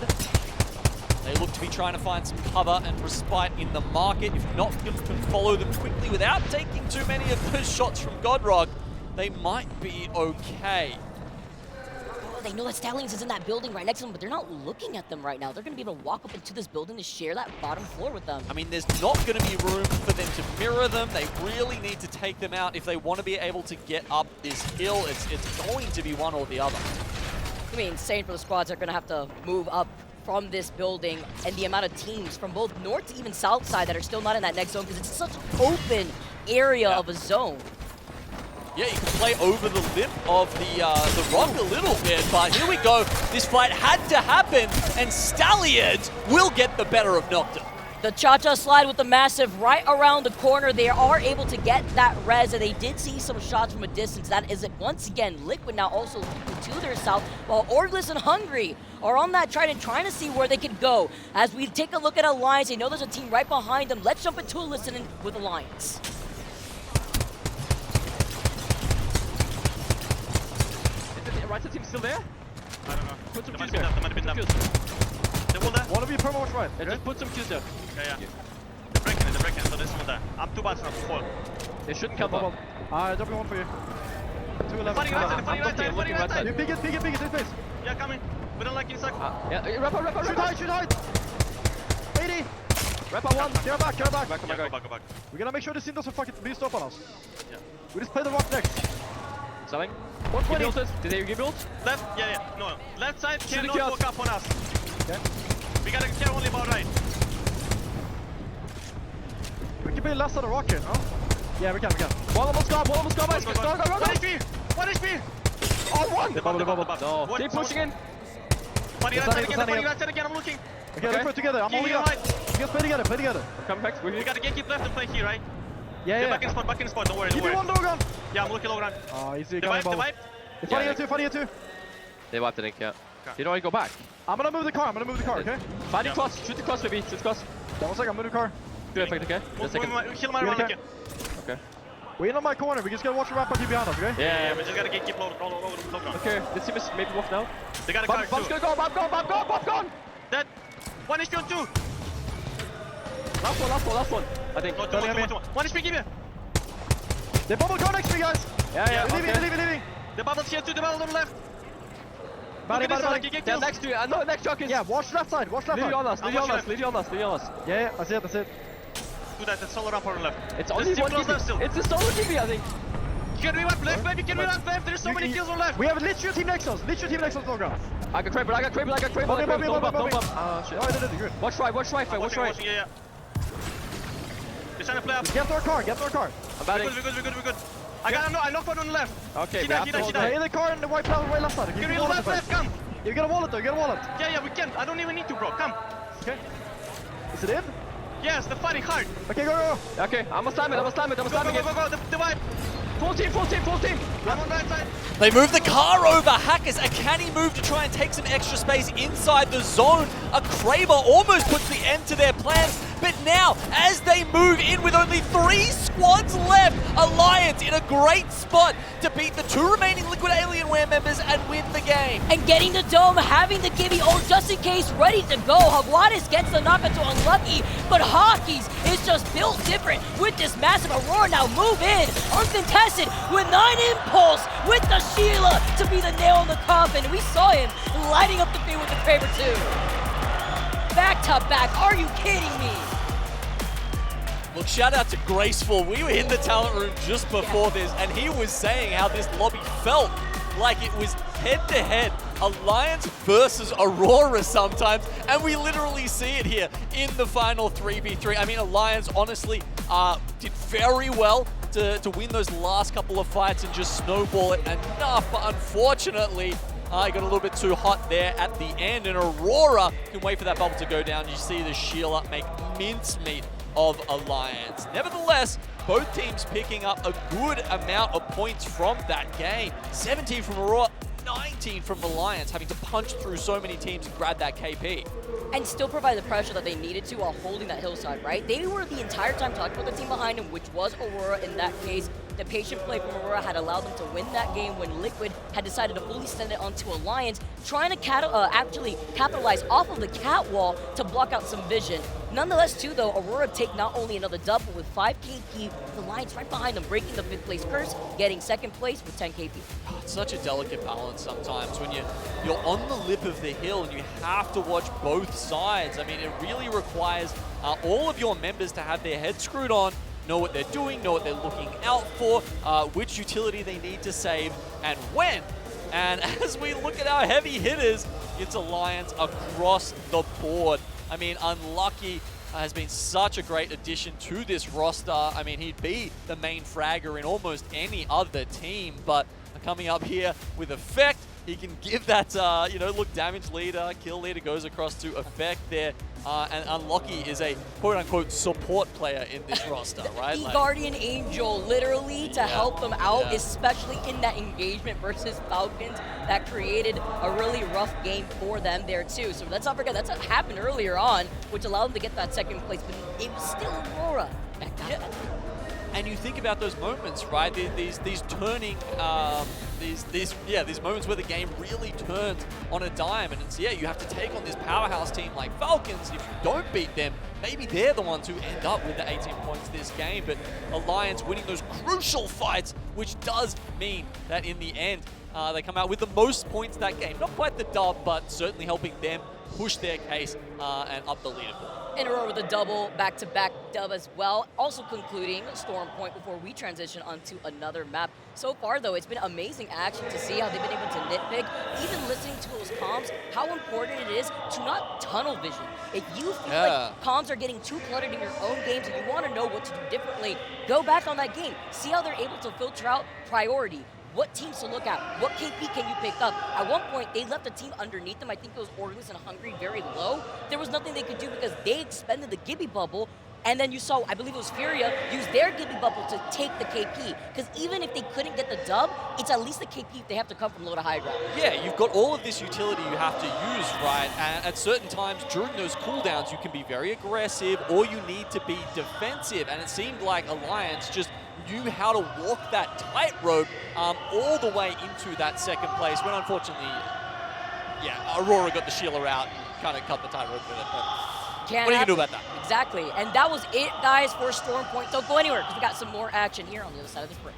Speaker 8: They look to be trying to find some cover and respite in the market. If Noctem can follow them quickly without taking too many of those shots from Godrog, they might be okay.
Speaker 7: Oh, they know that Stallions is in that building right next to them, but they're not looking at them right now. They're going to be able to walk up into this building to share that bottom floor with them.
Speaker 8: I mean, there's not going to be room for them to mirror them. They really need to take them out if they want to be able to get up this hill. It's going to be one or the other.
Speaker 7: It's going to be insane for the squads that are going to have to move up from this building, and the amount of teams from both north to even south side that are still not in that next zone because it's such an open area of a zone.
Speaker 8: Yeah, you can play over the lip of the rock a little bit, but here we go. This fight had to happen, and Stallions will get the better of Noctem.
Speaker 7: The Cha-Cha slide with the massive right around the corner. They are able to get that res, and they did see some shots from a distance. That is it once again. Liquid now also looking to their south, while Orgless and Hungry are on that trident trying to see where they can go. As we take a look at Alliance, they know there's a team right behind them. Let's jump into a listening with Alliance.
Speaker 9: Is the right team still there?
Speaker 10: I don't know.
Speaker 9: Put some
Speaker 10: There might
Speaker 9: Qs
Speaker 10: be
Speaker 9: there.
Speaker 10: them, there might be them. They're all there.
Speaker 9: One of you perma watch right. Yeah, just put some Qs there.
Speaker 10: Yeah. They're breaking it, so there's one there. I'm 2 bars from 4.
Speaker 9: They shouldn't come up.
Speaker 11: Dropping one for you. 2 left.
Speaker 10: Fighting right side, fighting right side, fighting right side.
Speaker 11: You pick it, in face.
Speaker 10: Yeah, coming. We don't like inside.
Speaker 9: Yeah, wrap up.
Speaker 11: Shoot high. 80.
Speaker 9: Wrap up one.
Speaker 11: Get back.
Speaker 10: Go back.
Speaker 11: We're gonna make sure the scene doesn't fucking be stop on us.
Speaker 10: Yeah.
Speaker 11: We just play the rock next.
Speaker 9: Selling.
Speaker 11: 120.
Speaker 9: Did they give build?
Speaker 10: Left, yeah. No. Left side
Speaker 9: Shooting
Speaker 10: cannot
Speaker 9: kills.
Speaker 10: walk up on us.
Speaker 11: Okay.
Speaker 10: We gotta care only about right.
Speaker 11: We can build left side of rock here, no? Yeah, we can.
Speaker 9: One almost gone,
Speaker 10: Go. 1 HP.
Speaker 11: Oh, one!
Speaker 10: The bubble.
Speaker 9: No.
Speaker 10: What?
Speaker 9: Keep pushing in.
Speaker 10: Fighting right side again, I'm looking.
Speaker 11: Okay, let's play together. I'm holding up.
Speaker 10: right.
Speaker 11: You guys play together.
Speaker 9: Come back.
Speaker 10: We gotta gatekeep left and play here, right?
Speaker 11: Yeah.
Speaker 10: Back in spot, don't worry.
Speaker 11: Give me one Dogan.
Speaker 10: Yeah, I'm looking low run.
Speaker 11: Oh, easy.
Speaker 10: The vibe.
Speaker 11: They're fighting it too.
Speaker 9: They wiped the link, yeah. You don't want to go back.
Speaker 11: I'm gonna move the car, okay?
Speaker 9: Fighting cross. Shoot the cross, maybe. Shoot the cross.
Speaker 11: Yeah, 1 second, I'm moving the car.
Speaker 9: Good effect, okay? Just a second.
Speaker 10: Kill my run again.
Speaker 9: Okay.
Speaker 11: We're in on my corner. We just gotta watch the ramp keep behind us, okay?
Speaker 10: Yeah, we just gotta gatekeep low ground.
Speaker 9: Okay, this team is maybe off now.
Speaker 10: They got a car
Speaker 9: Bob's
Speaker 10: too.
Speaker 9: gonna go, Bob gone!
Speaker 10: Dead. 1 HP on 2.
Speaker 9: Last one. I think.
Speaker 10: No, 2. 1 HP, give me.
Speaker 11: They bubble car next to me, guys.
Speaker 9: Yeah,
Speaker 11: They're leaving.
Speaker 10: The bubble's here too, the bubble on the left.
Speaker 11: Body.
Speaker 9: Yeah, next to you. No, next truck is.
Speaker 11: Yeah, watch left side.
Speaker 9: Leave you on us.
Speaker 11: Yeah, that's it.
Speaker 10: Do that, that's all around for the left.
Speaker 9: It's
Speaker 10: There's
Speaker 9: only
Speaker 10: team
Speaker 9: one
Speaker 10: close left still.
Speaker 9: TV. It's a solo TV, I think.
Speaker 10: Can we run left, baby? Can we run left? There's so many kills on left.
Speaker 11: We have literally team next to us. Dogan.
Speaker 9: I got cripple. Don't bump. Shit.
Speaker 11: Oh, they did it, good.
Speaker 9: Watch right.
Speaker 10: Watching, yeah. They're trying to play up.
Speaker 11: Get to our car.
Speaker 9: I'm batting.
Speaker 10: We're good. I knocked one on the left.
Speaker 9: Okay,
Speaker 10: He
Speaker 9: we have
Speaker 10: died.
Speaker 9: to hold
Speaker 11: In the car and the white power way left side.
Speaker 10: Can we left, come.
Speaker 11: You get a wallet though,
Speaker 10: Yeah, we can. I don't even need to, bro. Come.
Speaker 11: Okay. Is it in?
Speaker 10: Yes, they're fighting hard.
Speaker 11: Okay, go.
Speaker 9: Okay, I'm gonna slam it.
Speaker 10: Go. The vibe.
Speaker 9: Full team, full team, full team. I'm on right side.
Speaker 8: They move the car over. Hackers, a canny move to try and take some extra space inside the zone. A Kraber almost puts the end to their plans. But now, as they move in with only 3 squads left, Alliance in a great spot to beat the 2 remaining Liquid Alienware members and win the game.
Speaker 7: And getting the dome, having the Gibby ult just in case, ready to go. Jaguares gets the knock into Unlucky, but Hockey's is just built different with this massive Aurora. Now move in, uncontested with 9 Impulse, with the Sheila to be the nail in the coffin. We saw him lighting up the field with the Kraber too. Back to back, are you kidding me?
Speaker 8: Look, shout out to Graceful. We were in the talent room just before this, and he was saying how this lobby felt like it was head-to-head Alliance versus Aurora sometimes, and we literally see it here in the final 3v3. I mean, Alliance honestly did very well to win those last couple of fights and just snowball it enough, but unfortunately, he got a little bit too hot there at the end, and Aurora can wait for that bubble to go down. You see the Sheila make mincemeat of Alliance. Nevertheless, both teams picking up a good amount of points from that game. 17 from Aurora, 19 from Alliance, having to punch through so many teams and grab that KP.
Speaker 7: And still provide the pressure that they needed to while holding that hillside, right? They were the entire time talking about the team behind them, which was Aurora in that case. The patient play from Aurora had allowed them to win that game when Liquid had decided to fully send it onto Alliance, trying to actually capitalize off of the cat wall to block out some vision. Nonetheless, too, though, Aurora take not only another double with 5 KP, the Alliance right behind them, breaking the 5th place curse, getting 2nd place with 10 KP.
Speaker 8: It's such a delicate balance sometimes when you're on the lip of the hill and you have to watch both sides. I mean, it really requires all of your members to have their heads screwed on, know what they're doing, know what they're looking out for, which utility they need to save, and when. And as we look at our heavy hitters, it's Alliance across the board. I mean, Unlucky has been such a great addition to this roster. I mean, he'd be the main fragger in almost any other team, but coming up here with Effect, he can give that, look, damage leader, kill leader goes across to Effect there. And Unlucky is a quote-unquote support player in this roster, right?
Speaker 7: The Guardian Angel, literally, to help them out, especially in that engagement versus Falcons that created a really rough game for them there, too. So let's not forget, that's what happened earlier on, which allowed them to get that 2nd place, but it was still Aurora.
Speaker 8: And you think about those moments, right? These turning, these moments where the game really turns on a dime, and it's, you have to take on this powerhouse team like Falcons. If you don't beat them, maybe they're the ones who end up with the 18 points this game. But Alliance winning those crucial fights, which does mean that in the end, they come out with the most points that game. Not quite the dub, but certainly helping them push their case and up the leaderboard.
Speaker 7: In a row with a double back-to-back dub as well. Also concluding Storm Point before we transition onto another map. So far, though, it's been amazing action to see how they've been able to nitpick, even listening to those comms, how important it is to not tunnel vision. If you feel like comms are getting too cluttered in your own games and you want to know what to do differently, go back on that game. See how they're able to filter out priority. What teams to look at? What KP can you pick up? At one point, they left the team underneath them. I think it was Orgulous and Hungry very low. There was nothing they could do because they expended the Gibby bubble. And then you saw, I believe it was Furia, use their Gibby bubble to take the KP. Because even if they couldn't get the dub, it's at least the KP if they have to come from low to high ground.
Speaker 8: Yeah, you've got all of this utility you have to use, right? And at certain times during those cooldowns, you can be very aggressive or you need to be defensive. And it seemed like Alliance just knew how to walk that tightrope all the way into that 2nd place when unfortunately, Aurora got the Sheila out and kind of cut the tightrope with it. But what are you going to do about that?
Speaker 7: Exactly. And that was it, guys, for Storm Point. Don't go anywhere because we got some more action here on the other side of this break.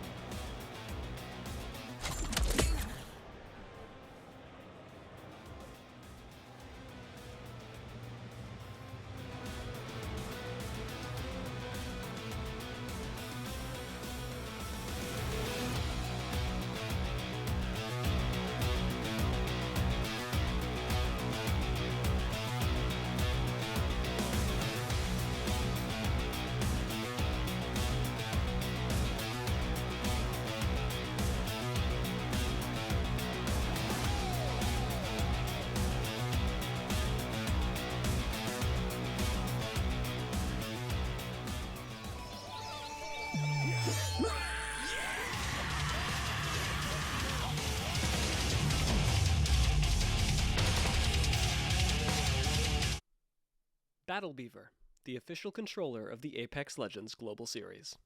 Speaker 12: Battle Beaver, the official controller of the Apex Legends Global Series.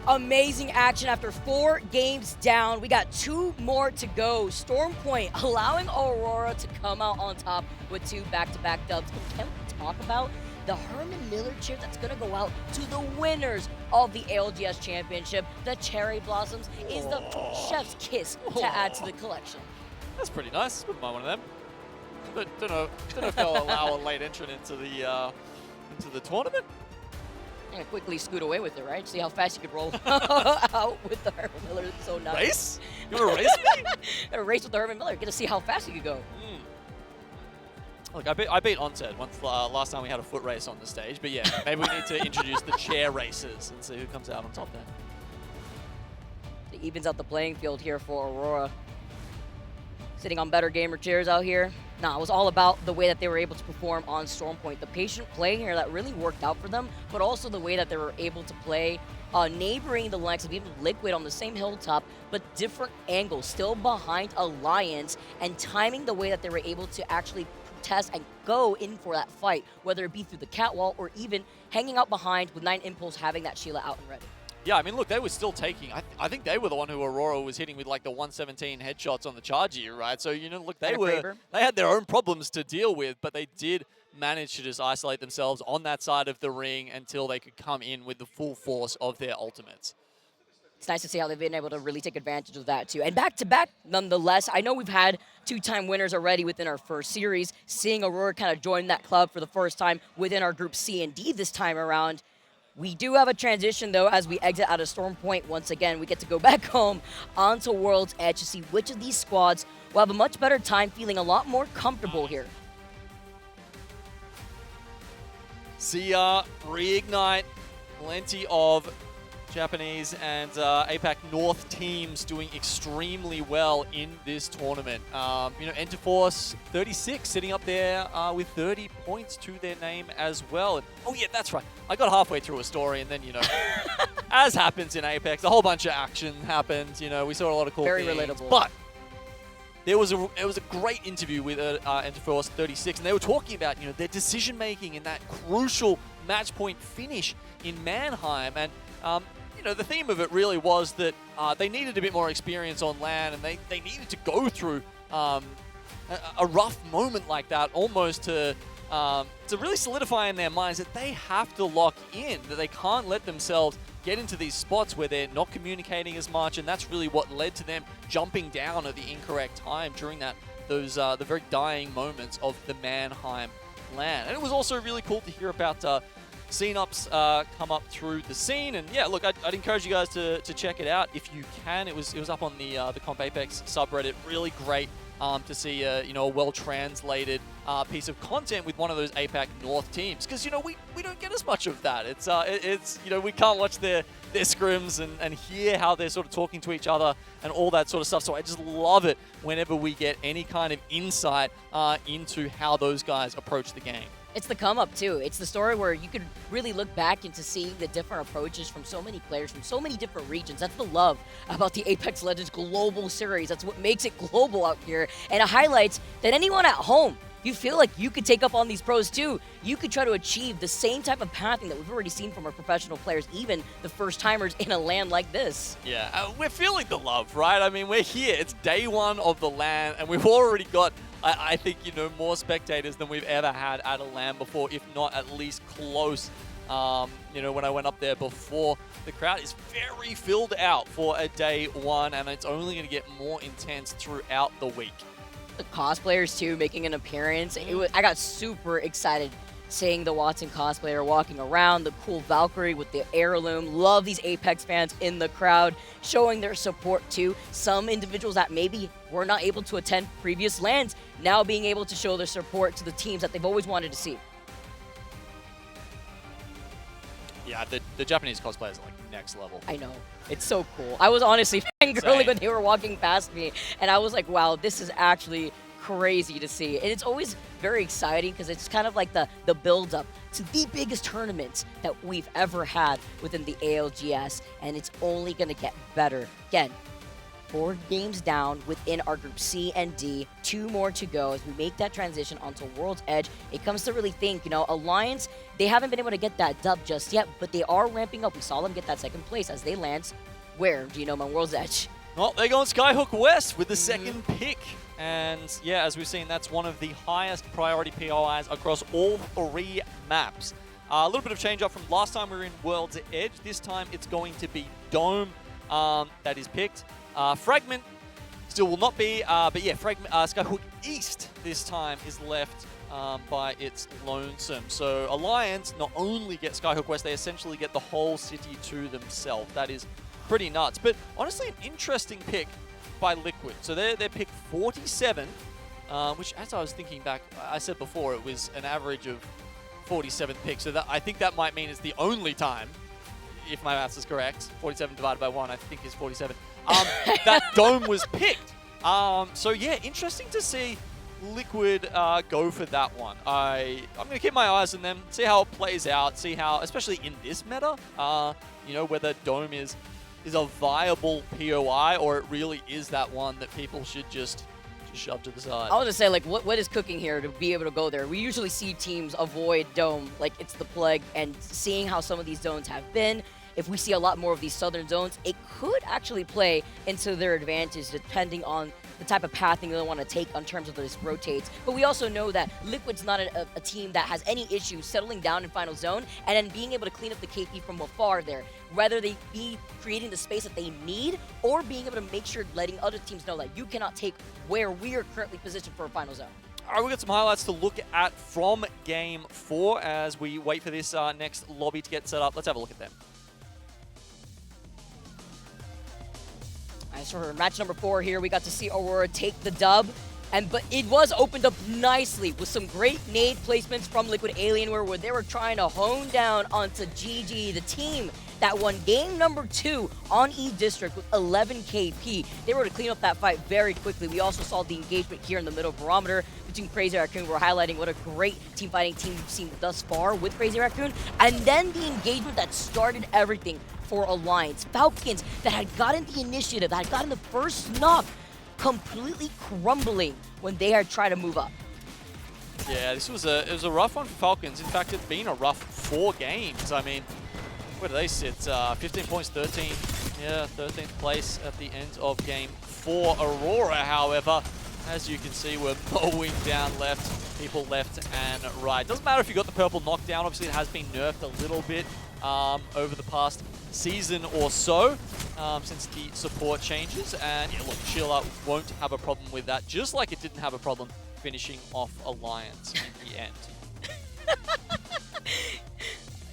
Speaker 7: Amazing action after 4 games down. We got 2 more to go. Stormpoint allowing Aurora to come out on top with 2 back-to-back dubs. And can we talk about the Herman Miller cheer that's going to go out to the winners of the ALGS Championship? The Cherry Blossoms is the chef's kiss to add to the collection.
Speaker 8: That's pretty nice. Wouldn't mind one of them. But don't know if they'll allow a late entrant into the tournament.
Speaker 7: I'm gonna quickly scoot away with it, right? See how fast you could roll out with the Herman Miller. It's so nice.
Speaker 8: Race? You want to race me?
Speaker 7: A race with the Herman Miller. Get to see how fast you could go.
Speaker 8: Look, I beat Onset once last time we had a foot race on the stage. But yeah, maybe we need to introduce the chair races and see who comes out on top then.
Speaker 7: It evens out the playing field here for Aurora. Sitting on better gamer chairs out here. Nah, it was all about the way that they were able to perform on Stormpoint. The patient play here that really worked out for them, but also the way that they were able to play neighboring the likes of even Liquid on the same hilltop, but different angles, still behind Alliance, and timing the way that they were able to actually protest and go in for that fight, whether it be through the catwall or even hanging out behind with 9 Impulse having that Sheila out and ready.
Speaker 8: Yeah, I mean, look, they were still taking. I think they were the one who Aurora was hitting with like the 117 headshots on the charge year, right? So look, they had their own problems to deal with, but they did manage to just isolate themselves on that side of the ring until they could come in with the full force of their ultimates.
Speaker 7: It's nice to see how they've been able to really take advantage of that too. And back-to-back, nonetheless, I know we've had 2-time winners already within our first series. Seeing Aurora kind of join that club for the first time within our group C and D this time around. We do have a transition, though, as we exit out of Stormpoint. Once again, we get to go back home onto World's Edge to see which of these squads will have a much better time feeling a lot more comfortable here.
Speaker 8: CR, Reignite, plenty of Japanese and APAC North teams doing extremely well in this tournament. Enterforce 36 sitting up there with 30 points to their name as well. And, oh yeah, that's right. I got halfway through a story and then, as happens in Apex, a whole bunch of action happened. We saw a lot of cool things.
Speaker 7: Very relatable.
Speaker 8: But it was a great interview with Enterforce 36, and they were talking about their decision making in that crucial match point finish in Mannheim. And the theme of it really was that they needed a bit more experience on LAN, and they needed to go through a rough moment like that almost to really solidify in their minds that they have to lock in, that they can't let themselves get into these spots where they're not communicating as much, and that's really what led to them jumping down at the incorrect time during those the very dying moments of the Mannheim LAN. And it was also really cool to hear about scene ups come up through the scene, and yeah, look, I'd encourage you guys to check it out if you can. It was up on the Comp Apex subreddit. Really great to see a well-translated piece of content with one of those APAC North teams, because we don't get as much of that. It's we can't watch their scrims and hear how they're sort of talking to each other and all that sort of stuff. So I just love it whenever we get any kind of insight into how those guys approach the game.
Speaker 7: It's the come up too. It's the story where you could really look back into seeing the different approaches from so many players from so many different regions. That's the love about the Apex Legends Global Series. That's what makes it global out here. And it highlights that anyone at home, you feel like you could take up on these pros too. You could try to achieve the same type of pathing that we've already seen from our professional players, even the first timers in a LAN like this.
Speaker 8: Yeah, we're feeling the love, right? I mean, we're here. It's day one of the LAN, and we've already got I think, you know, more spectators than we've ever had at a LAN before, if not at least close. You know, when I went up there before, the crowd is very filled out for a day one, and it's only going to get more intense throughout the week.
Speaker 7: The cosplayers too making an appearance. I got super excited seeing the Watson cosplayer walking around, the cool Valkyrie with the heirloom. Love these Apex fans in the crowd showing their support to some individuals that maybe were not able to attend previous LANs, now being able to show their support to the teams that they've always wanted to see.
Speaker 8: Yeah, the Japanese cosplayers are like next level.
Speaker 7: I know. It's so cool. I was honestly fangirling when they were walking past me, and I was like, wow, this is actually crazy to see. And it's always very exciting because it's kind of like the build-up to the biggest tournament that we've ever had within the ALGS, and it's only going to get better. Again, 4 games down within our group C and D, 2 more to go as we make that transition onto World's Edge. It comes to really think, you know, Alliance, they haven't been able to get that dub just yet, but they are ramping up. We saw them get that 2nd place as they land, where, do you know, on World's Edge?
Speaker 8: Well, they're going Skyhook West with the 2nd pick. And yeah, as we've seen, that's one of the highest priority POIs across all 3 maps. A little bit of change up from last time we were in World's Edge. This time it's going to be Dome that is picked. Fragment still will not be, but yeah, Skyhook East this time is left by its lonesome. So Alliance not only get Skyhook West, they essentially get the whole city to themselves. That is pretty nuts. But honestly, an interesting pick by Liquid. So they're pick 47, which, as I was thinking back, I said before, it was an average of 47 picks. So that, I think that might mean it's the only time, if my maths is correct, 47 divided by 1, I think is 47, that Dome was picked. So yeah, interesting to see Liquid go for that one. I'm going to keep my eyes on them, see how it plays out, see how, especially in this meta, you know, whether Dome is a viable POI or it really is that one that people should just shove to the side.
Speaker 7: I was just say, like, what is cooking here to be able to go there? We usually see teams avoid Dome like it's the plague, and seeing how some of these zones have been, if we see a lot more of these southern zones, it could actually play into their advantage depending on the type of pathing they want to take in terms of this rotates. But we also know that Liquid's not a team that has any issues settling down in final zone and then being able to clean up the KP from afar there. Whether they be creating the space that they need or being able to make sure letting other teams know that you cannot take where we are currently positioned for a final zone.
Speaker 8: All right, we've got some highlights to look at from Game 4 as we wait for this next lobby to get set up. Let's have a look at them.
Speaker 7: So for match number 4 here, we got to see Aurora take the dub, but it was opened up nicely with some great nade placements from Liquid Alienware where they were trying to hone down onto GG, the team that won game number 2 on E-District with 11 KP. They were able to clean up that fight very quickly. We also saw the engagement here in the middle barometer between Crazy Raccoon. We're highlighting what a great team fighting team we've seen thus far with Crazy Raccoon. And then the engagement that started everything for Alliance. Falcons that had gotten the initiative, that had gotten the first knock, completely crumbling when they had tried to move up.
Speaker 8: Yeah, it was a rough one for Falcons. In fact, it's been a rough 4 games. I mean, where do they sit? 15 points, 13. Yeah, 13th place at the end of game 4. Aurora, however, as you can see, we're mowing down left, people left and right. Doesn't matter if you got the purple knockdown. Obviously, it has been nerfed a little bit over the past season or so since the support changes. And yeah, look, Sheila won't have a problem with that, just like it didn't have a problem finishing off Alliance in the end.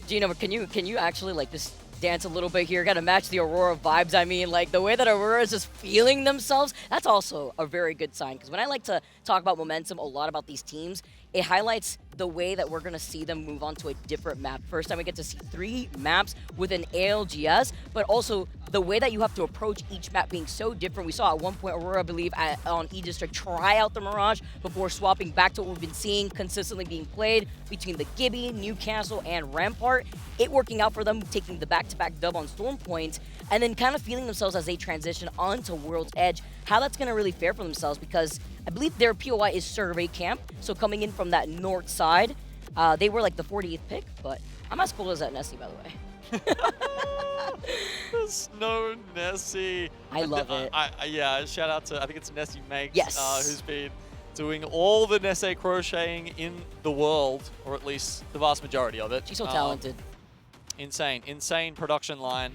Speaker 7: Gino, can you actually like just dance a little bit here? Gotta match the Aurora vibes. I mean, like the way that Aurora is just feeling themselves, that's also a very good sign. Because when I like to talk about momentum a lot about these teams, it highlights the way that we're going to see them move on to a different map. First time we get to see 3 maps with an ALGS, but also the way that you have to approach each map being so different. We saw at one point Aurora, I believe, on E-District try out the Mirage before swapping back to what we've been seeing consistently being played between the Gibby, Newcastle, and Rampart. It working out for them, taking the back-to-back dub on Storm Point, and then kind of feeling themselves as they transition onto World's Edge, how that's going to really fare for themselves, because I believe their POI is Survey Camp, so coming in from that north side, they were like the 40th pick, but I'm as cool as that Nessie, by the way.
Speaker 8: Snow Nessie.
Speaker 7: I love it.
Speaker 8: Yeah, shout out to, I think it's Nessie Makes,
Speaker 7: yes.
Speaker 8: Who's been doing all the Nesse crocheting in the world, or at least the vast majority of it.
Speaker 7: She's so talented.
Speaker 8: Insane production line.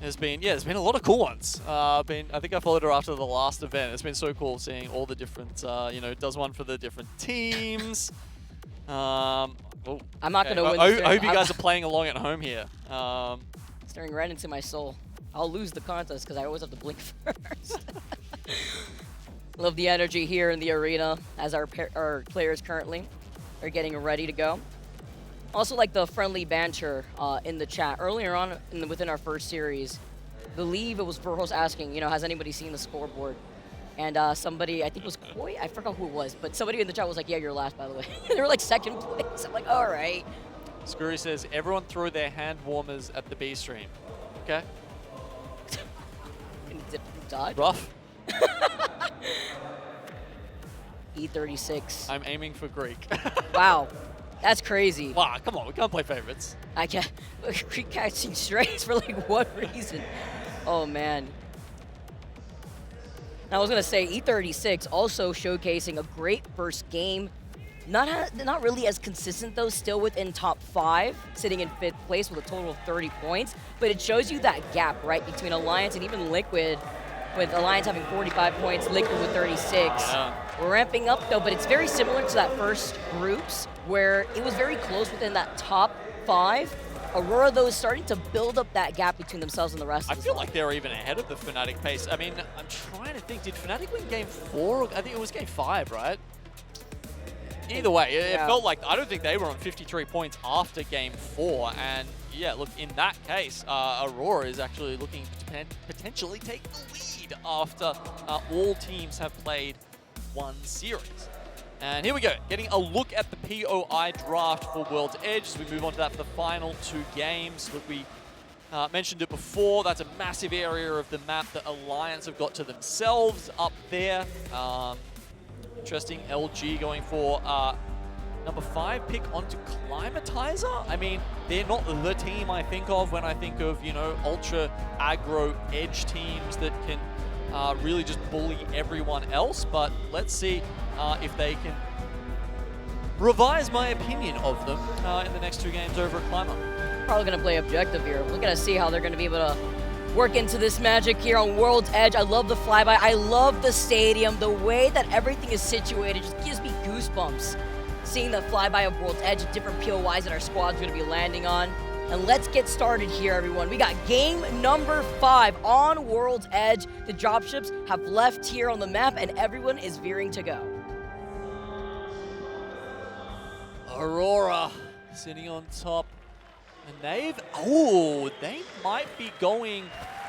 Speaker 8: There's been a lot of cool ones. I think I followed her after the last event. It's been so cool seeing all the different, does one for the different teams.
Speaker 7: I'm not going to win.
Speaker 8: I hope you guys are playing along at home here.
Speaker 7: Staring right into my soul. I'll lose the contest because I always have to blink first. Love the energy here in the arena as our players currently are getting ready to go. Also like the friendly banter in the chat. Earlier on within our first series, I believe it was Verhos asking, has anybody seen the scoreboard? And somebody, I think it was Koi, I forgot who it was, but somebody in the chat was like, yeah, you're last, by the way. They were like second place. I'm like, all right.
Speaker 8: Scurry says, everyone throw their hand warmers at the B stream. Okay.
Speaker 7: Dodge?
Speaker 8: Rough.
Speaker 7: E36.
Speaker 8: I'm aiming for Greek.
Speaker 7: Wow. That's crazy.
Speaker 8: Wow, come on, we can't play favorites.
Speaker 7: I can't. Greek catching strays for like what reason? Oh, man. I was going to say, E36 also showcasing a great first game. Not really as consistent, though, still within top 5, sitting in 5th place with a total of 30 points. But it shows you that gap, right, between Alliance and even Liquid, with Alliance having 45 points, Liquid with 36.
Speaker 8: Yeah.
Speaker 7: We're ramping up, though, but it's very similar to that first groups, where it was very close within that top 5. Aurora, though, is starting to build up that gap between themselves and the rest of the
Speaker 8: I feel like they're even ahead of the Fnatic pace. I mean, I'm trying to think, did Fnatic win game 4? I think it was game 5, right? Either way, it felt like, I don't think they were on 53 points after game 4. And yeah, look, in that case, Aurora is actually looking to potentially take the lead after all teams have played one series. And here we go, getting a look at the POI draft for World's Edge as we move on to that for the final 2 games. Look, we mentioned it before, that's a massive area of the map that Alliance have got to themselves up there. Interesting, LG going for number 5 pick onto Climatizer. I mean, they're not the team I think of when I think of, ultra aggro edge teams that can really just bully everyone else. But let's see if they can revise my opinion of them in the next 2 games over at Climber.
Speaker 7: Probably going to play objective here. We're going to see how they're going to be able to work into this magic here on World's Edge. I love the flyby. I love the stadium. The way that everything is situated just gives me goosebumps. Seeing the flyby of World's Edge, different POIs that our squad's going to be landing on. And let's get started here, everyone. We got game number 5 on World's Edge. The dropships have left here on the map, and everyone is veering to go.
Speaker 8: Aurora sitting on top. And they might be going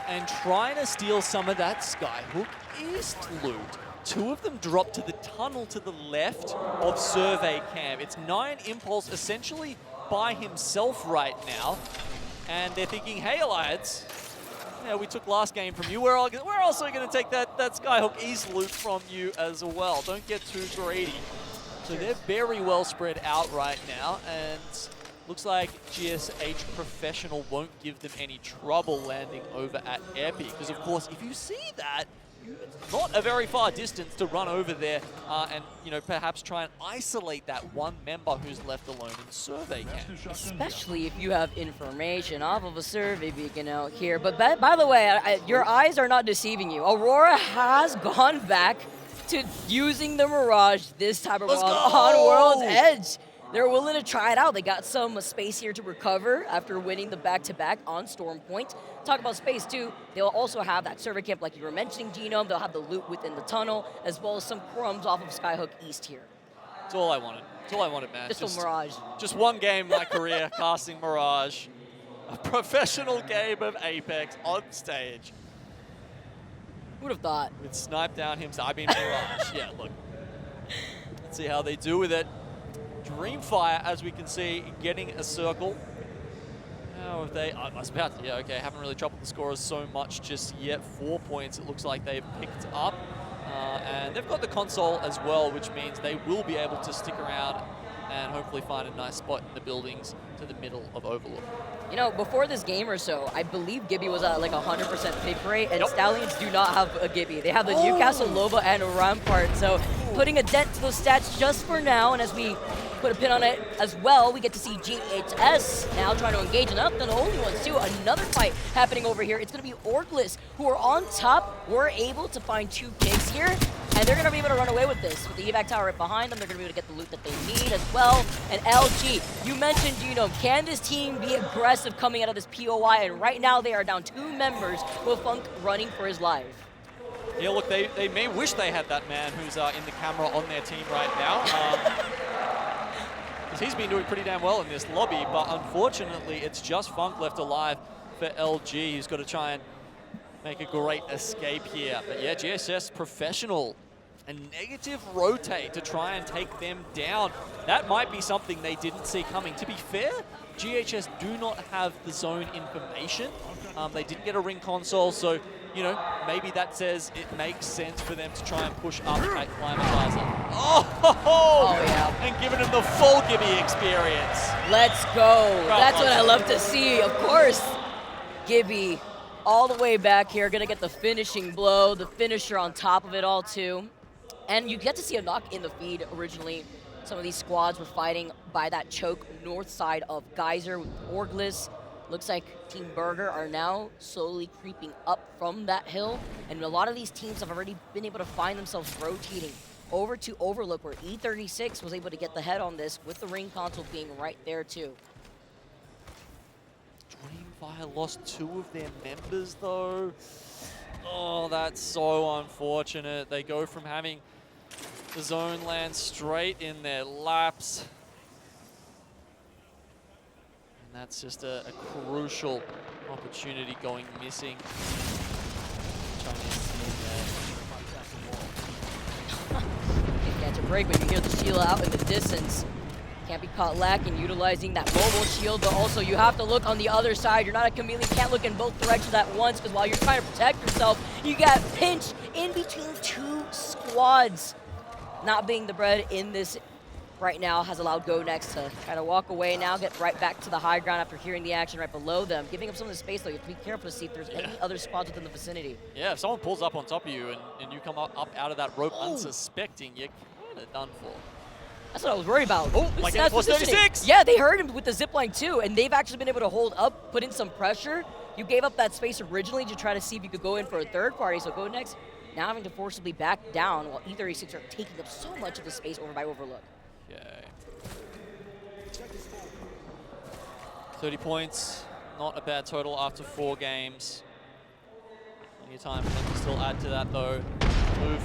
Speaker 8: and trying to steal some of that Skyhook East loot. 2 of them drop to the tunnel to the left of Survey Camp. It's 9 Impulse essentially by himself right now. And they're thinking, hey, Alliance, we took last game from you. We're also going to take that Skyhook East loot from you as well. Don't get too greedy. So they're very well spread out right now. And looks like GSH Professional won't give them any trouble landing over at Epi. Because, of course, if you see that, it's not a very far distance to run over there and, perhaps try and isolate that one member who's left alone in Survey Camp.
Speaker 7: Especially if you have information off of a survey beacon out here. But by the way, your eyes are not deceiving you. Aurora has gone back to using the Mirage this time around on World's Edge. They're willing to try it out. They got some space here to recover after winning the back-to-back on Storm Point. Talk about space, too. They'll also have that server camp like you were mentioning, Genome. They'll have the loot within the tunnel, as well as some crumbs off of Skyhook East here.
Speaker 8: That's all I wanted. That's all I wanted, man.
Speaker 7: Just a Mirage.
Speaker 8: Just one game in my career, casting Mirage. A professional game of Apex on stage.
Speaker 7: Who would have thought?
Speaker 8: With Snipe down himself. I mean, Mirage. Yeah, look. Let's see how they do with it. Dreamfire, as we can see, getting a circle. How have they... I was about to... Yeah, okay. Haven't really troubled the scorers so much just yet. 4 points it looks like they've picked up. And they've got the console as well, which means they will be able to stick around and hopefully find a nice spot in the buildings to to the middle of Overlook.
Speaker 7: You know, before this game or so, I believe Gibby was at like 100% pick rate, and Stallions do not have a Gibby. They have the Newcastle Loba and a Rampart, so putting a dent to those stats just for now, and as we put a pin on it as well, we get to see GHS now trying to engage, and not the only ones too. Another fight happening over here. It's going to be Orgless, who are on top. We're able to find 2 pigs here, and they're going to be able to run away with this. With the evac tower right behind them, they're going to be able to get the loot that they need as well. And LG, you mentioned, you know, can this team be aggressive coming out of this POI? And right now they are down 2 members with Funk running for his life.
Speaker 8: Yeah, look, they may wish they had that man who's in the camera on their team right now. He's been doing pretty damn well in this lobby, but unfortunately it's just Funk left alive for LG. He's got to try and make a great escape here. But yeah, GSS professional. A negative rotate to try and take them down. That might be something they didn't see coming. To be fair, GHS do not have the zone information. They didn't get a ring console, so you know, maybe that says it makes sense for them to try and push up at Climatizer. Oh,
Speaker 7: yeah.
Speaker 8: And giving him the full Gibby experience.
Speaker 7: Let's go. That's what I love to see. Of course, Gibby all the way back here, gonna get the finishing blow, the finisher on top of it all too. And you get to see a knock in the feed originally. Some of these squads were fighting by that choke north side of Geyser with Orgless. Looks like Team Burger are now slowly creeping up from that hill, and a lot of these teams have already been able to find themselves rotating over to Overlook, where E36 was able to get the head on this with the ring console being right there too.
Speaker 8: Dreamfire lost 2 of their members though. Oh, that's so unfortunate. They go from having the zone land straight in their laps. That's just a crucial opportunity going missing.
Speaker 7: Catch a break, but you hear the Sheila out in the distance. Can't be caught lacking utilizing that mobile shield, but also you have to look on the other side. You're not a chameleon, can't look in both directions at once, because while you're trying to protect yourself, you got pinched in between 2 squads. Not being the bread in this right now has allowed Go Next to try to walk away now, get right back to the high ground after hearing the action right below them. Giving up some of the space, though, you have to be careful to see if there's any other squads within the vicinity.
Speaker 8: Yeah, if someone pulls up on top of you and you come up out of that rope unsuspecting, you're kind of done for.
Speaker 7: That's what I was worried about.
Speaker 8: Oh, like Force 36!
Speaker 7: Yeah, they heard him with the zipline too, and they've actually been able to hold up, put in some pressure. You gave up that space originally to try to see if you could go in for a third party, so Go Next now having to forcibly back down while E36 are taking up so much of the space over by Overlook.
Speaker 8: Okay. 30 points, not a bad total after 4 games. Plenty of time for them to still add to that though. Move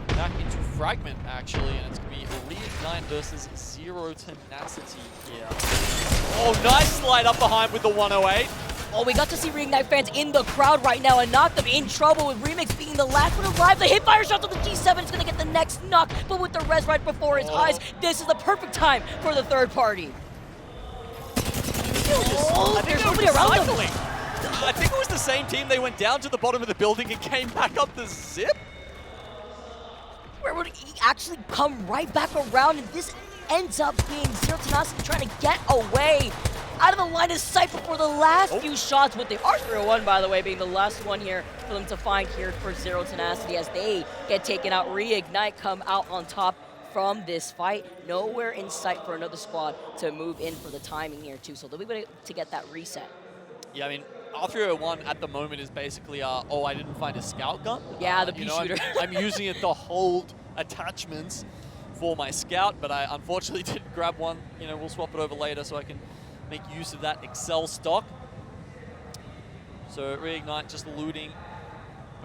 Speaker 8: back into Fragment actually, and it's going to be Reignite versus Zero Tenacity here. Oh, nice slide up behind with the 108.
Speaker 7: Oh, we got to see Reignite fans in the crowd right now and knock them in trouble with Remix being the last one alive. The hit fire shot to the G7 is going to get the next knock, but with the res right before his eyes, this is the perfect time for the third party. Oh, there's nobody around them.
Speaker 8: I think it was the same team. They went down to the bottom of the building and came back up the zip.
Speaker 7: Where would he actually come right back around, and this ends up being Zero Tenacity trying to get away out of the line of sight before the last few shots with the R301, by the way, being the last one here for them to find here for Zero Tenacity as they get taken out. Reignite come out on top from this fight. Nowhere in sight for another squad to move in for the timing here too, so they'll be able to get that reset.
Speaker 8: Yeah, I mean, R301 at the moment is basically, oh, I didn't find a scout gun.
Speaker 7: Yeah, the pea shooter.
Speaker 8: I'm using it to hold attachments for my scout, but I unfortunately didn't grab one. You know, we'll swap it over later so I can make use of that Excel stock. So Reignite just looting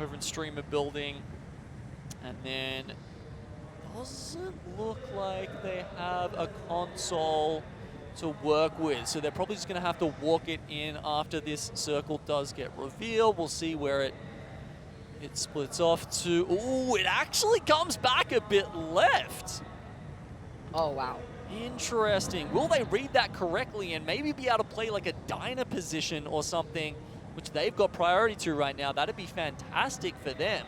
Speaker 8: over in Streamer building, and then doesn't look like they have a console to work with, so they're probably just going to have to walk it in after this circle does get revealed. We'll see where it splits off to. Ooh, it actually comes back a bit left.
Speaker 7: Oh, wow.
Speaker 8: Interesting. Will they read that correctly and maybe be able to play like a diner position or something, which they've got priority to right now? That'd be fantastic for them.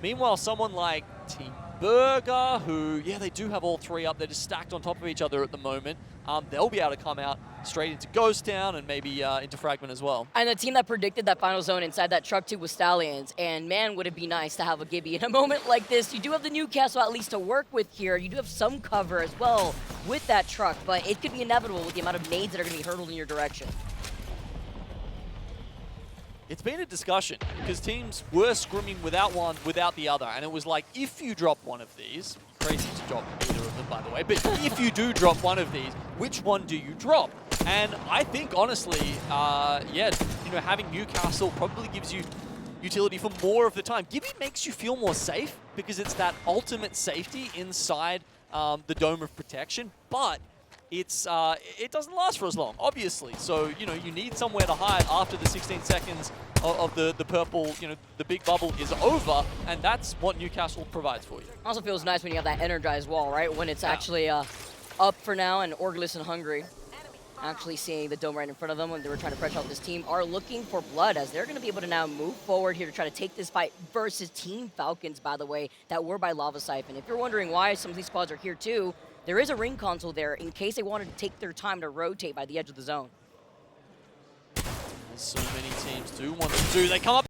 Speaker 8: Meanwhile, someone like Team Burger, who, yeah, they do have all three up. They're just stacked on top of each other at the moment. They'll be able to come out straight into Ghost Town and maybe into Fragment as well.
Speaker 7: And the team that predicted that final zone inside that truck too was Stallions. And man, would it be nice to have a Gibby in a moment like this. You do have the Newcastle at least to work with here. You do have some cover as well with that truck, but it could be inevitable with the amount of nades that are going to be hurtled in your direction.
Speaker 8: It's been a discussion because teams were scrimming without one, without the other. And it was like, if you drop one of these, crazy to drop either of them, by the way, but if you do drop one of these, which one do you drop? And I think, honestly, yeah, you know, having Newcastle probably gives you utility for more of the time. Gibby makes you feel more safe because it's that ultimate safety inside the dome of protection, but it's it doesn't last for as long, obviously. So, you know, you need somewhere to hide after the 16 seconds of the purple, you know, the big bubble is over, and that's what Newcastle provides for you.
Speaker 7: Also feels nice when you have that energized wall, right? When it's actually up for now, and Orgulous and Hungry actually seeing the dome right in front of them when they were trying to pressure out this team are looking for blood, as they're going to be able to now move forward here to try to take this fight versus Team Falcons, by the way, that were by Lava Siphon. If you're wondering why some of these squads are here too, there is a ring console there in case they wanted to take their time to rotate by the edge of the zone.
Speaker 8: As so many teams do want to do. They come up